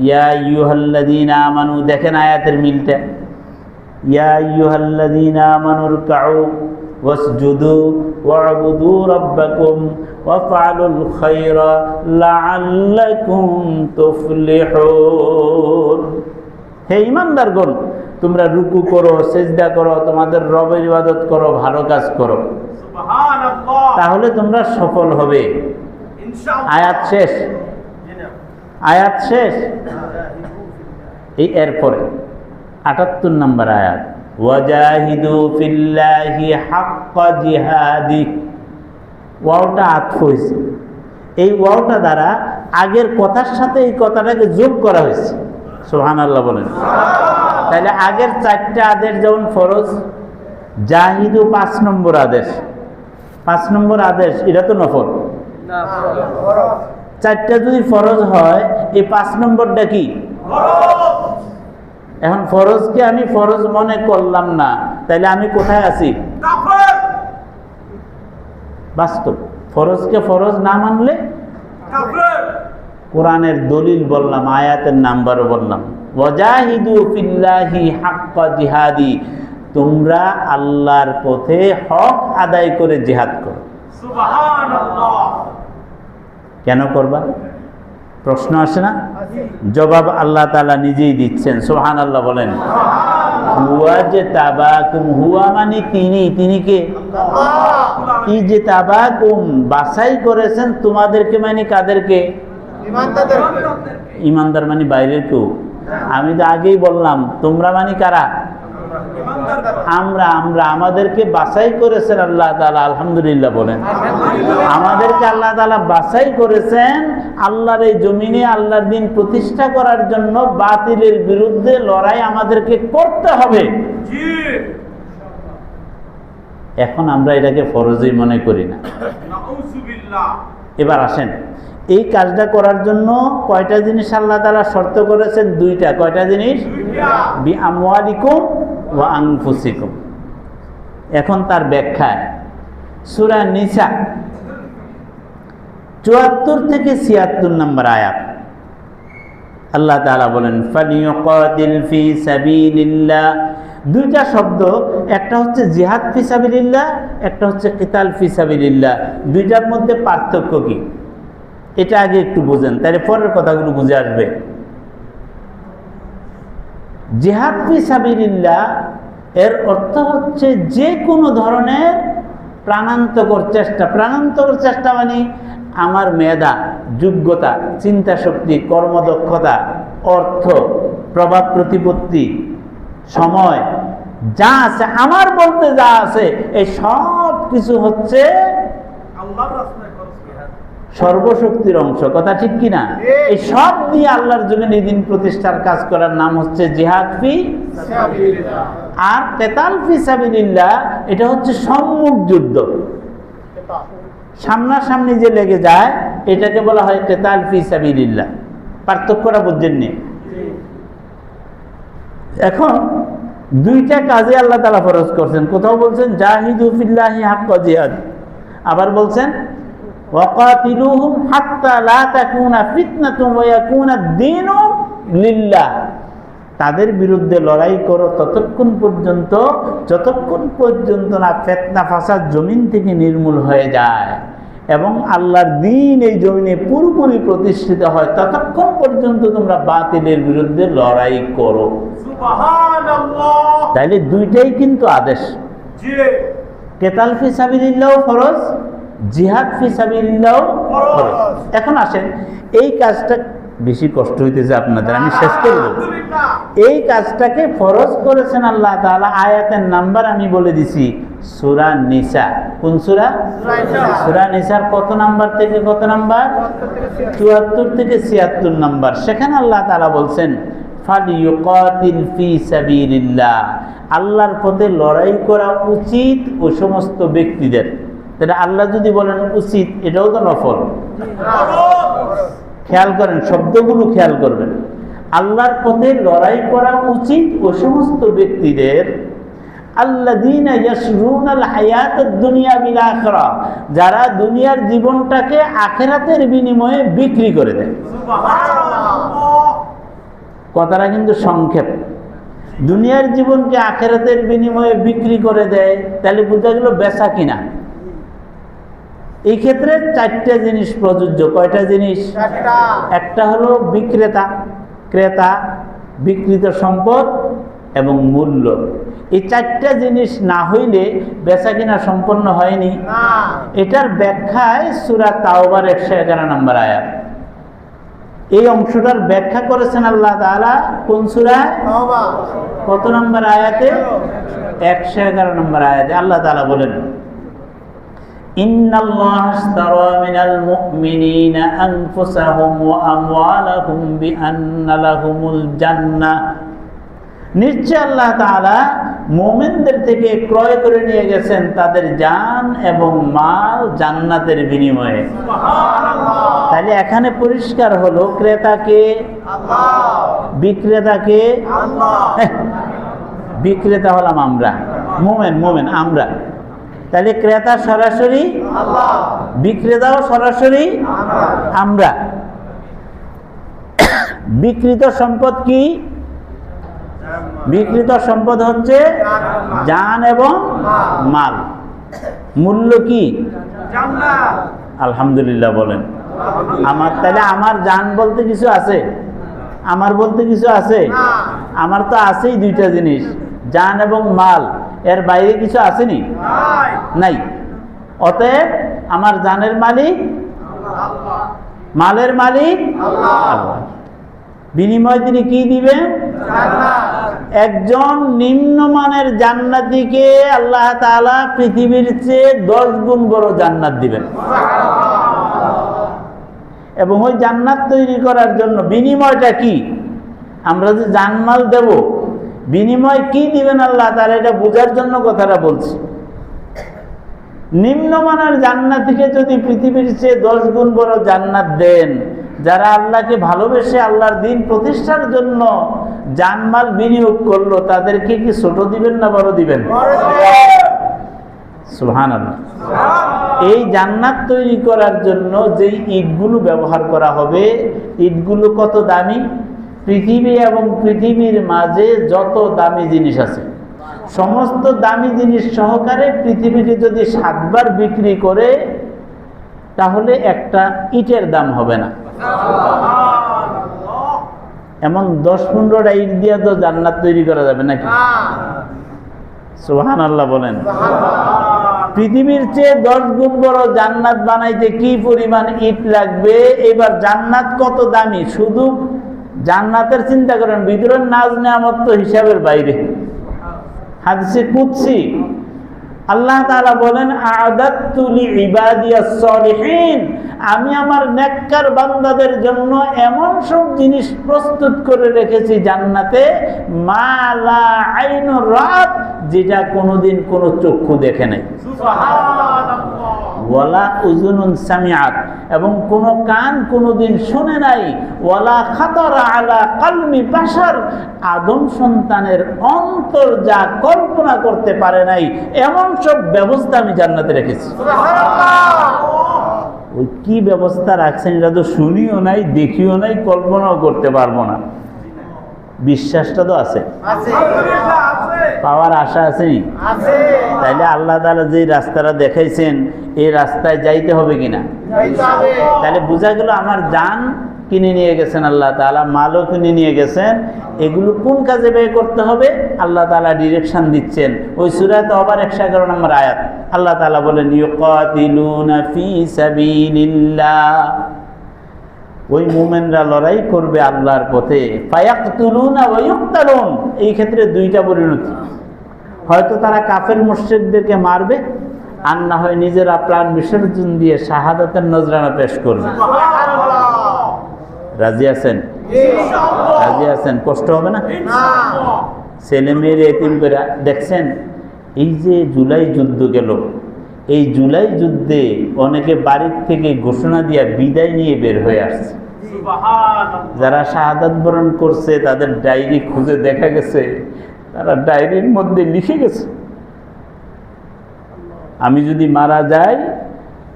Speaker 2: ইয়া আইয়ুহাল্লাযীনা আমানু, দেখেন আয়াতের মিলটা। ইয়া আইয়ুহাল্লাযীনা আমানু রুকউ ওয়াসজুদু ওয়া'বুদু রাব্বাকুম ওয়াফআলুল খায়রা লাআল্লাকুম তুফলিহুন। হে ঈমানদারগণ, তোমরা রুকু করো, সিজদা করো, তোমাদের রবের ইবাদত করো, ভালো কাজ করো, সুবহানাল্লাহ, তাহলে তোমরা সফল হবে। ইনশাআল্লাহ। আয়াত শেষ, আয়াত শেষ। এই এরপরে ৭৮ নম্বর আয়াত, ওয়াজাহিদু ফিল্লাহি হাক্কা জিহাদি। ওয়াওটা আতফ হয়েছে। এই ওয়াওটা দ্বারা আগের কথার সাথে এই কথাটাকে যোগ করা হয়েছে। সুবহানাল্লাহ বলেন। তাহলে আগের 4টা আদেশ যেমন ফরজ, জাহিদু 5 নম্বর আদেশ, 5 নম্বর আদেশ, এটা তো নফল। 4টা যদি ফরজ হয়, এই 5 নম্বরটা কি? এখন ফরজকে আমি ফরজ মনে করলাম না, তাহলে আমি কোথায় আছি? বাস্তব। ফরজকে ফরজ না মানলে কোরআনের দলিল বললাম, আয়াতের নাম্বারও বললাম। ওয়াজাহিদু ফিল্লাহি হাক্কা জিহাদি, তোমরা আল্লাহর পথে হক আদায় করে জিহাদ করো। সুবহানাল্লাহ। কেন করবা? প্রশ্ন আসে না? জবাব আল্লাহ তাআলা নিজেই দিচ্ছেন। সুবহানাল্লাহ বলেন। হুয়া যে তাবাকুম, হুয়া মানে তিনি, তিনি কে? আল্লাহ। এই যে তাবাকুম, বাছাই করেছেন তোমাদেরকে, মানে কাদেরকে? ইমানদার মানে বাইরের কেউ? আমি তো আগেই বললাম, তোমরা মানে কারা? আমরা। আমরা আমাদেরকে বাছাই করেছেন আল্লাহ তাআলা। আলহামদুলিল্লাহ বলেন। আমাদেরকে আল্লাহ তাআলা বাছাই করেছেন আল্লাহর এই জমিনে আল্লাহর দ্বীন প্রতিষ্ঠা করার জন্য। বাতিলের বিরুদ্ধে লড়াই আমাদেরকে করতে হবে। এখন আমরা এটাকে ফরজই মনে করি না। এবার আসেন, এই কাজটা করার জন্য কয়টা জিনিস আল্লাহ তাআলা শর্ত করেছেন? 2টা। কয়টা জিনিস? বিআমওয়ালিকুম ওয়া আনফুসিকুম। এখন তার ব্যাখ্যা সূরা নিসা ৭৪ থেকে ৭৬ নম্বর আয়াত। আল্লাহ তাআলা বলেন, ফালিয়ুকাতিল ফি সাবিলিল্লাহ। 2টা শব্দ, একটা হচ্ছে জিহাদ ফি সাবিলিল্লাহ, একটা হচ্ছে কিতাল ফি সাবিলিল্লাহ। 2টার মধ্যে পার্থক্য কি? এটা আগে একটু বুঝেন, তাহলে পরের কথাগুলো বুঝে আসবে। জিহাদ ফি সাবিলিল্লাহ এর অর্থ হচ্ছে যে কোনো ধরনের প্রাণান্তকর চেষ্টা। প্রাণান্তকর চেষ্টা মানে আমার মেধা, যোগ্যতা, চিন্তা শক্তি, কর্মদক্ষতা, অর্থ, প্রভাব প্রতিপত্তি, সময় যা আছে, আমার বলতে যা আছে, এই সব কিছু হচ্ছে সর্বশক্তির অংশ। কথা ঠিক কিনা? এই সব দিয়ে আল্লাহর জমিনে দিন প্রতিষ্ঠার কাজ করার নাম হচ্ছে জিহাদ ফি সাবিলিল্লাহ। আর কিতাল ফি সাবিলিল্লাহ এটা হচ্ছে সম্মুখ যুদ্ধ, সামনাসামনি যে লেগে যায়, এটাকে বলা হয় কিতাল ফি সাবিলিল্লাহ। পার্থক্যটা বুঝছেননি? এখন দুইটা কাজে আল্লাহ তাআলা ফরজ করছেন। কোথাও বলছেন জাহিদু ফিল্লাহি হাক্কা জিহাদ, আবার বলছেন ওয়াকাতিলুহুম হাত্তা লা তাকুনা ফিতনাতুন ওয়া ইয়াকুনা দ্বীনু লিল্লাহ। তাদের বিরুদ্ধে লড়াই করো ততক্ষণ পর্যন্ত যতক্ষণ পর্যন্ত না ফিতনা ফাসাদ জমিন থেকে নির্মূল হয়ে যায় এবং আল্লাহর দ্বীন এই জমিনে পুরোপুরি প্রতিষ্ঠিত হয়, ততক্ষণ পর্যন্ত তোমরা বাতিলের বিরুদ্ধে লড়াই করো। সুবহানাল্লাহ। তাইলে দুইটাই কিন্তু আদেশ। জি, কিতাল ফি সাবিলিল্লাহ ফরজ, জিহাদ ফি সাবিলিল্লাহ ফরজ। এখন আসেন, এই কাজটা বেশি কষ্ট হইতেছে আপনাদের, আমি শেষ করব। এই কাজটাকে ফরজ করেছেন আল্লাহ তাআলা। আয়াতের নাম্বার আমি বলে দিছি, সূরা নিসা। কোন সূরা? সূরা নিসার কত নাম্বার থেকে কত নাম্বার? 74 থেকে 76 নাম্বার। সেখানে আল্লাহ তাআলা বলছেন ফালিয়ুকাতিল ফি সাবিলিল্লাহ, আল্লাহর পথে লড়াই করা উচিত ওই সমস্ত ব্যক্তিদের। তাহলে আল্লাহ যদি বলেন উচিত, এটাও তো নফল। খেয়াল করেন, শব্দগুলো খেয়াল করবেন। আল্লাহর পথে লড়াই করা উচিত ওই সমস্ত ব্যক্তিদের আল্লাযীনা ইয়াশরুনাল হায়াতাদ দুনিয়া বিল আখিরাহ, যারা দুনিয়ার জীবনটাকে আখিরাতের বিনিময়ে বিক্রি করে দেয়। সুবহানাল্লাহ। কথাটা কিন্তু সংক্ষেপ। দুনিয়ার জীবনকে আখিরাতের বিনিময়ে বিক্রি করে দেয়, তাহলে বোঝা গেল বেচা কিনা। এই ক্ষেত্রে চারটা জিনিস প্রযোজ্য। কয়টা জিনিস? একটা হলো বিক্রেতা, ক্রেতা, বিক্রিত সম্পদ এবং মূল্য। এই চারটা জিনিস না হইলে বেচা কিনা সম্পন্ন হয়নি। এটার ব্যাখ্যায় সূরা তাওবার 111 নম্বর আয়াত। এই অংশটার ব্যাখ্যা করেছেন আল্লাহ তাআলা কোন সূরা? তাওবা। কত নম্বর আয়াতে? 111 নম্বর আয়াতে আল্লাহ তাআলা বলেন ইন্নাল্লাহা আশতারা মিনাল মুমিনিনা আনফুসাহুম ওয়া আমওয়ালাহুম বিআন্না লাহুমুল জান্নাহ। নিশ্চয় আল্লাহ তাআলা মুমিনদের থেকে ক্রয় করে নিয়ে গেছেন তাদের জান এবং মাল জান্নাতের বিনিময়ে। সুবহানাল্লাহ। তাহলে এখানে পরিষ্কার হলো ক্রেতাকে আল্লাহ, বিক্রেতাকে আল্লাহ। বিক্রেতা হলাম আমরা, মুমিন আমরা। তাহলে ক্রেতা সরাসরি আল্লাহ, বিক্রেতাও সরাসরি আমরা। বিক্রিত সম্পদ কি? বিক্রিত সম্পদ হচ্ছে জান এবং মাল। মূল্য কি? জান্নাত। আলহামদুলিল্লাহ বলেন। আমার তাহলে আমার জান বলতে কিছু আছে? আমার বলতে কিছু আছে? আমার তো আছেই দুইটা জিনিস, জান এবং মাল। এর বাইরে কিছু আসেনি? নাই। অতএব আমার জানের মালিক আল্লাহ, মালের মালিক আল্লাহ। বিনিময় তিনি কি দিবেন? একজন নিম্নমানের জান্নাতীকে আল্লাহ তাআলা পৃথিবীর চেয়ে 10 গুণ বড় জান্নাত দিবেন। এবং ওই জান্নাত তৈরি করার জন্য বিনিময়টা কি? আমরা যে জানমাল দেব, বিনিময় কি দিবেন আল্লাহ তাআলা, এটা বোঝার জন্য কথাটা বলছি। নিম্নমানের জান্নাতীকে যদি পৃথিবীর চেয়ে 10 গুণ বড় জান্নাত দেন, যারা আল্লাহকে ভালোবেসে আল্লাহর দ্বীন প্রতিষ্ঠার জন্য জানমাল বিনিয়োগ করলো, তাদেরকে কি ছোট দিবেন না বড় দিবেন? সুবহানাল্লাহ। এই জান্নাত তৈরি করার জন্য যেই ইটগুলো ব্যবহার করা হবে, ইটগুলো কত দামি? পৃথিবী এবং পৃথিবীর মাঝে যত দামি জিনিস আছে, সমস্ত দামি জিনিস সহকারে পৃথিবীকে যদি 7 বার বিক্রি করে, তাহলে একটা ইটের দাম হবে না। এমন 10-15টা ইট দিয়ে তো জান্নাত তৈরি করা যাবে নাকি? সুবহানাল্লাহ বলেন। পৃথিবীর চেয়ে 10 গুণ বড় জান্নাত বানাইতে কি পরিমাণ ইট লাগবে, এবার জান্নাত কত দামি শুধু জান্নাতের চিন্তা করেন, ভিতরের নাজ নেয়ামত তো হিসাবের বাইরে। হাদিসে কুদসি আল্লাহ তাআলা বলেন, আ'দাততু লিইবাদিয়াস সালিহিন, আমি আমার নেককার বান্দাদের জন্য এমন সব জিনিস প্রস্তুত করে রেখেছি জান্নাতে, মা লা আইনুর রাত, যেটা কোনোদিন কোনো চক্ষু দেখে নাই, ওয়ালা উযুনুন সামিআত, এবং কোন কান কোনোদিন শুনে নাই, ওয়ালা খাতারা আলা কলবি বাশার, আদম সন্তানের অন্তর যা কল্পনা করতে পারে নাই, এমন সব ব্যবস্থা আমি জান্নাতে রেখেছি। ওই কি ব্যবস্থা রাখছেন এটা তো শুনিও নাই, দেখিও নাই, কল্পনাও করতে পারবো না। বিশ্বাসটা তো আছে, পাওয়ার আশা আছে। তাইলে আল্লাহ তাআলা যে রাস্তাটা দেখাইছেন এই রাস্তায় যাইতে হবে কিনা? তাহলে বোঝা গেল আমার জান কিনে নিয়ে গেছেন আল্লাহ তাআলা, মালও কিনে নিয়ে গেছেন, এগুলো কোন কাজে ব্যয় করতে হবে আল্লাহ তাআলা ডিরেকশন দিচ্ছেন। ওই সূরা তাওবার 111 নম্বর আয়াত আল্লাহ তাআলা বলেন, ইউকাতিলুনা ফি সাবিলিল্লাহ, ওই মুমিনরা লড়াই করবে আল্লাহর পথে, ফায়াকতুলুনা ওয়া ইউকতালুন, এই ক্ষেত্রে দুইটা পরিণতি, হয়তো তারা কাফের মুশরিকদেরকে মারবে, আর না হয় নিজেরা প্রাণ বিসর্জন দিয়ে শাহাদাতের নজরানা পেশ করবে। রাজি আছেন? রাজি আছেন? কষ্ট হবে না? ছেলে মেয়ের এতিম করে দেখছেন। এই যে জুলাই যুদ্ধ গেল, এই জুলাই যুদ্ধে অনেকে বাড়ির থেকে ঘোষণা দিয়া বিদায় নিয়ে বের হয়ে আসছে। যারা শাহাদাত বরণ করছে তাদের ডায়েরি খুঁজে দেখা গেছে, তারা ডায়েরির মধ্যে লিখে গেছে, আমি যদি মারা যাই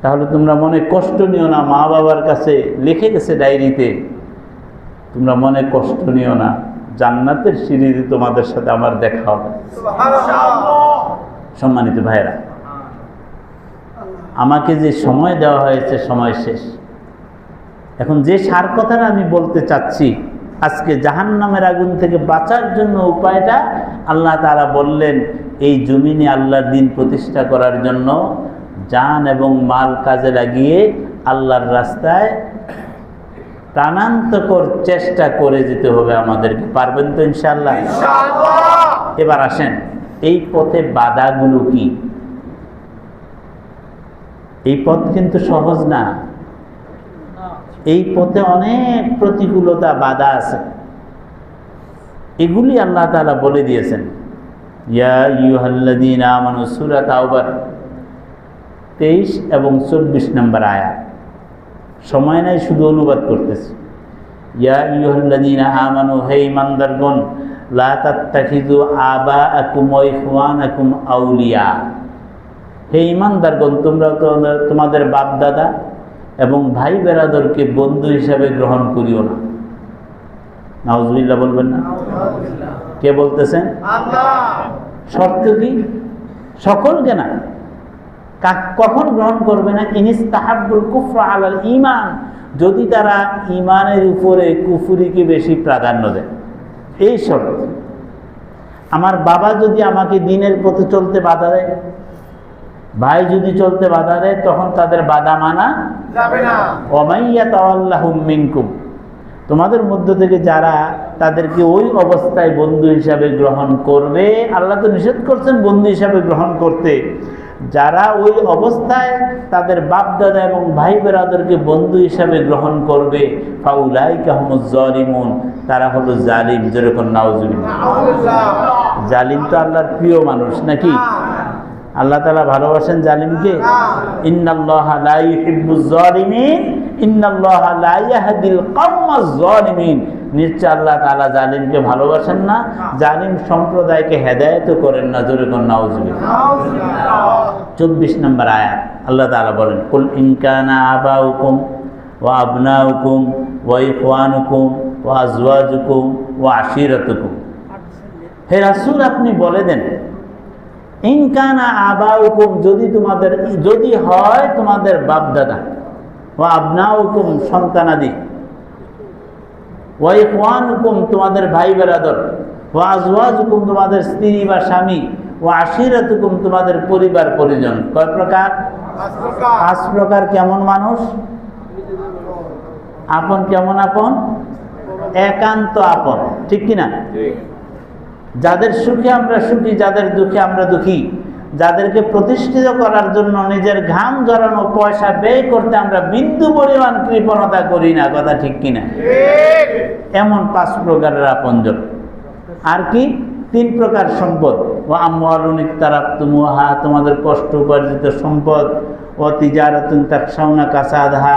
Speaker 2: তাহলে তোমরা মনে কষ্ট নিও না, মা বাবার কাছে লিখে গেছে ডায়েরিতে, তোমরা মনে কষ্ট নিও না, জান্নাতের সিঁড়িতে তোমাদের সাথে আমার দেখা হবে। সম্মানিত ভাইরা, আমাকে যে সময় দেওয়া হয়েছে সময় শেষ। এখন যে সার কথাটা আমি বলতে চাচ্ছি, আজকে জাহান্নামের আগুন থেকে বাঁচার জন্য উপায়টা আল্লাহ তাআলা বললেন, এই জমিনে আল্লাহর দ্বীন প্রতিষ্ঠা করার জন্য জান এবং মাল কাজে লাগিয়ে আল্লাহর রাস্তায় প্রাণান্তকর চেষ্টা করে যেতে হবে আমাদেরকে। পারবেন তো ইনশাআল্লাহ? এবার আসেন, এই পথে বাধাগুলো কি? এই পথ কিন্তু সহজ না, এই পথে অনেক প্রতিকূলতা বাধা আছে, এগুলি আল্লাহ তাআলা বলে দিয়েছেন। ইয়া আইয়ুহাল্লাযীনা আমানু, সূরা তাওবার 23 এবং 24 নম্বর আয়াত। সময় নাই, শুধু অনুবাদ করতেছি। ইয়া আইয়ুহাল্লাযীনা আমানু, হে ঈমানদারগণ, লা তাত্তাখিযু আবাআকুম ওয়া ইখওয়ানাকুম আউলিয়া, হে ঈমানদারগণ, তোমরা তোমাদের বাপ দাদা এবং ভাই বেরাদরকে বন্ধু হিসাবে গ্রহণ করিও না। নাউজুবিল্লাহ বলবেন না? কে বলতেছেন? আল্লাহ। শর্ত কি? সকলকে না। কখন গ্রহণ করবে না? ইনিস্তাহাব্বুল কুফরা আলাল ঈমান, যদি তারা ঈমানের উপরে কুফরিকে বেশি প্রাধান্য দেয়, এই শর্ত। আমার বাবা যদি আমাকে দ্বীনের পথে চলতে বাধা দেয়, ভাই যদি চলতে বাধা দেয়, তখন তাদের বাধা মানা যাবে না। ওয়ামাইয়া তাওয়াল্লাহুম মিনকুম, তোমাদের মধ্য থেকে যারা তাদেরকে ওই অবস্থায় বন্ধু হিসাবে গ্রহণ করবে, আল্লাহ তো নিষেধ করছেন বন্ধু হিসাবে গ্রহণ করতে, যারা ওই অবস্থায় তাদের বাপ দাদা এবং ভাই বেরাদরকে বন্ধু হিসাবে গ্রহণ করবে, ফাউলাইকা হুমুজ জালিমুন, তারা হলো জালিম। যেরকম নাউজুবিল্লাহ, জালিম তো আল্লাহর প্রিয় মানুষ নাকি? আল্লাহ তাআলা ভালোবাসেন জালিমকে? ইন্নাল্লাহা লা ইউহিব্বুজ জালিমিন, ইন্নাল্লাহা লা ইয়াহদিল কওমাজ জালিমিন, নিশ্চয় আল্লাহ তাআলা জালিমকে ভালোবাসেন না, জালিম সম্প্রদায়কে হেদায়েত করেন না। জোরে কোন নাউজুবিল্লাহ। 24 নম্বর আয়াত আল্লাহ তাআলা বলেন, কুল ইন কানা আবাউকুম ওয়া আবনাউকুম ওয়া ইখওয়ানুকুম ওয়া আজওয়াজুকুম ওয়া আশিরাতুকুম, হে রাসূল আপনি বলে দেন, ইন কানা আবাউকুম, যদি হয় তোমাদের বাপ দাদা, ওয়া আবনাউকুম সন্তানাদি, ওয়া ইখওয়ানুকুম তোমাদের ভাই বেরাদর, ওয়া আজওয়াজুকুম তোমাদের স্ত্রী বা স্বামী, ও আশিরাতুকুম তোমাদের পরিবার পরিজন। কয় প্রকার? 5 প্রকার। কেমন মানুষ? আপন। কেমন আপন? একান্ত আপন, ঠিক কিনা? যাদের সুখে আমরা সুখী, যাদের দুঃখে আমরা দুঃখী, যাদেরকে প্রতিষ্ঠিত করার জন্য নিজের ঘাম ঝরানো পয়সা ব্যয় করতে আমরা বিন্দু পরিমাণ কৃপণতা করি না, কথা ঠিক কিনা? এমন 5 প্রকারের আপনজন। আর কি? 3 প্রকার সম্পদ। ও আমওয়ালুন ইকতারাফতুমুহা, তোমাদের কষ্ট উপার্জিত সম্পদ। ও তিজারাতুন তাখশাউনা কাসাদাহা,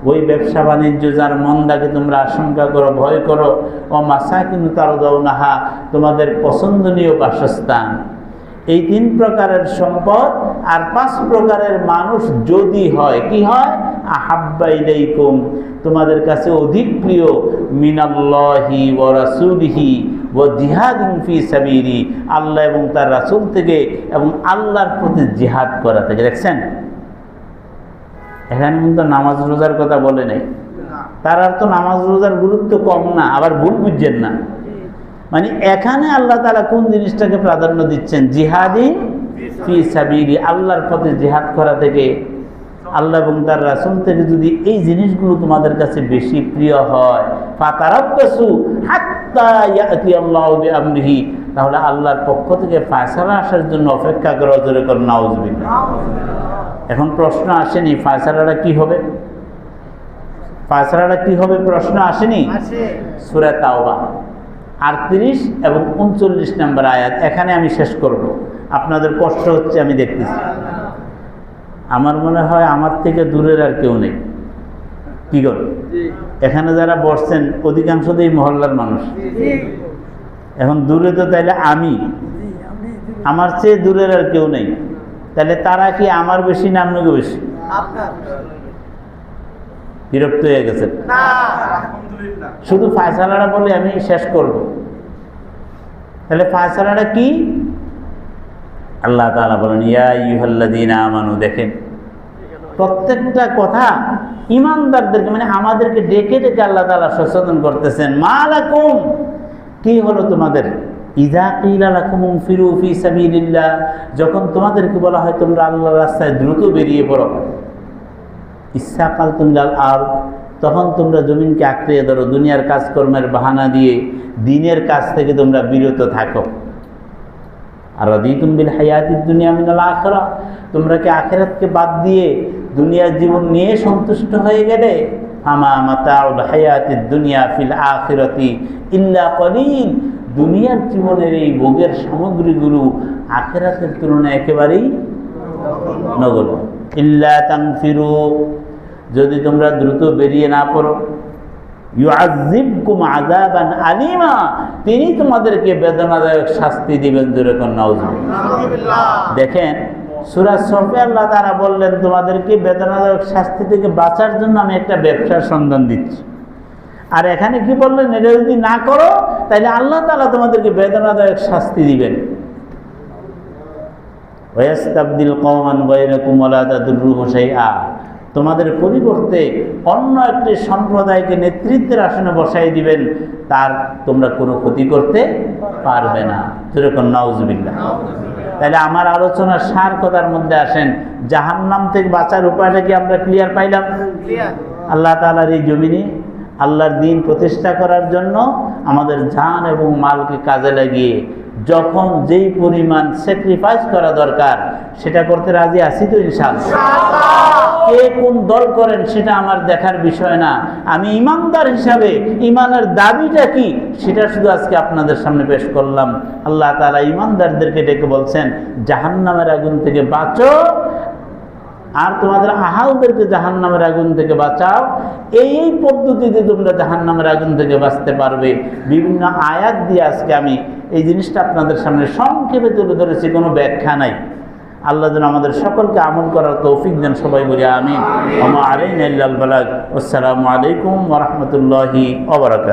Speaker 2: ওই ব্যবসা বাণিজ্য যার মন্দাকে তোমরা আশঙ্কা করো, ভয় করো। ও মাসাকিনু তারদাউনাহা, তোমাদের পছন্দনীয় বাসস্থান। এই 3 প্রকারের সম্পদ আর 5 প্রকারের মানুষ যদি হয়, কি হয়? আহাব্বা ইলাইকুম, তোমাদের কাছে অধিক প্রিয়, মিনাল্লাহি ওয়া রাসূলিহি ওয়া জিহাদিন ফি সাবিলি, আল্লাহ এবং তার রাসূল থেকে এবং আল্লাহর প্রতি জিহাদ করা থেকে। দেখছেন, এখানে কিন্তু নামাজ রোজার কথা বলে নাই। তার অর্থ নামাজ রোজার গুরুত্ব কম না, আবার ভুল বুঝছেন না। মানে এখানে আল্লাহ তাআলা কোন জিনিসটাকে প্রাধান্য দিচ্ছেন? জিহাদিন ফি সাবিলি, আল্লাহর পথে জিহাদ করা থেকে, আল্লাহ এবং তার রাসূল থেকে যদি এই জিনিসগুলো তোমাদের কাছে বেশি প্রিয় হয়, ফাতারাব্বাসু হাত্তা ইয়াতি আল্লাহু বিআমরিহি, তাহলে আল্লাহর পক্ষ থেকে ফয়সালা আসার জন্য অপেক্ষা করো। জোরে কর নাউজুবিল্লাহ। এখন প্রশ্ন আসেনি ফয়সালাটা কি হবে? ফয়সালাটা কি হবে প্রশ্ন আসেনি? সূরা তাওবা 38 এবং 39 নম্বর আয়াত। এখানে আমি শেষ করব, আপনাদের কষ্ট হচ্ছে আমি দেখতেছি। আমার মনে হয় আমার থেকে দূরের আর কেউ নেই, কি কর? এখানে যারা বসছেন অধিকাংশই মহল্লার মানুষ। এখন দূরে তো তাইলে আমি, আমার চেয়ে দূরের আর কেউ নেই। তাহলে তারা কি আমার বেশি না আপনাকে বেশি? বিরক্ত হয়ে গেছে? শুধু ফয়সালাটা বলে আমি শেষ করব। তাহলে ফয়সালাটা কি? আল্লাহ তাআলা বলেন, ইয়া আইয়ুহাল্লাযীনা আমানু। দেখেন, প্রত্যেকটা কথা ঈমানদারদেরকে, মানে আমাদেরকে ডেকে ডেকে আল্লাহ তাআলা সচেতন করতেছেন। মালাকুম, কি হলো তোমাদের? ইযা কিলা লাকুম ফিরু ফি সাবিলিল্লাহ, যখন তোমাদেরকে বলা হয় তোমরা আল্লাহর রাস্তায় দ্রুত বেরিয়ে পড়ো। ইসসাকালতুম লাল আরদ, তখন তোমরা জমিনকে আঁকড়ে ধরো, দুনিয়ার কাজকর্মের বাহানা দিয়ে দিনের কাজ থেকে তোমরা বিরত থাকো। আর রাদিতুম বিল হায়াতিদ দুনিয়া মিনাল আখিরাহ, তোমরা কি আখিরাতকে বাদ দিয়ে দুনিয়ার জীবন নিয়ে সন্তুষ্ট হয়ে গেলে? ফামা মাতাউল হায়াতিদ দুনিয়া ফিল আখিরাতি ইল্লা কলিল, দুনিয়ার জীবনের এই ভোগের সামগ্রীগুলো আখিরাতের তুলনায় একেবারেই নগণ্য। ইল্লা তানফিরু, যদি তোমরা দ্রুত বেরিয়ে না পড়ো, ইউআযিবকুম আযাবান আলীমা, তিনি তোমাদেরকে বেদনাদায়ক শাস্তি দিবেন। জোরে কোন নাউজুবিল্লাহ। দেখেন, সূরা সফে আল্লাহ তাআলা বললেন তোমাদেরকে বেদনাদায়ক শাস্তি থেকে বাঁচার জন্য আমি একটা ব্যবসার সন্ধান দিচ্ছি। আর এখানে কি বললেন? এটা যদি না করো তাহলে আল্লাহ তাআলা তোমাদেরকে বেদনাদায়ক শাস্তি দিবেন। ওয়াস্তাবদিল কওমান গায়রাকুম ওয়া লা তাদুররুহু শাইআ, তোমাদের পরিবর্তে অন্য একটি সম্প্রদায়কে নেতৃত্বের আসনে বসাই দিবেন, তার তোমরা কোনো ক্ষতি করতে পারবে না। যেরকম নাউজুবিল্লাহ। তাহলে আমার আলোচনার সার কথার মধ্যে আসেন, জাহান্নাম থেকে বাঁচার উপায়টা কি আমরা ক্লিয়ার পাইলাম? আল্লাহ তাআলার এই জমিনে আল্লাহর দ্বীন প্রতিষ্ঠা করার জন্য আমাদের জান এবং মালকে কাজে লাগিয়ে যখন যেই পরিমাণ স্যাক্রিফাইস করা দরকার সেটা করতে রাজি আছি তো ইনশাআল্লাহ। কে কোন দল করেন সেটা আমার দেখার বিষয় না, আমি ইমানদার হিসাবে ইমানের দাবিটা কি সেটা শুধু আজকে আপনাদের সামনে পেশ করলাম। আল্লাহ তাআলা ইমানদারদেরকে ডেকে বলছেন, জাহান্নামের আগুন থেকে বাঁচো আর তোমাদের আহালদেরকে জাহান্নামের আগুন থেকে বাঁচাও। এই পদ্ধতিতে তোমরা জাহান্নামের আগুন থেকে বাঁচতে পারবে। বিভিন্ন আয়াত দিয়ে আজকে আমি এই জিনিসটা আপনাদের সামনে সংক্ষেপে তুলে ধরেছি, কোনো ব্যাখ্যা নাই। আল্লাহ যেন আমাদের সকলকে আমল করার তৌফিক দেন, সবাই বলি আমিন। ওয়া মা আলাইনা ইল্লাল বালাগ। আসসালামু আলাইকুম ওয়া রাহমাতুল্লাহি ওয়া বারাকাতুহু।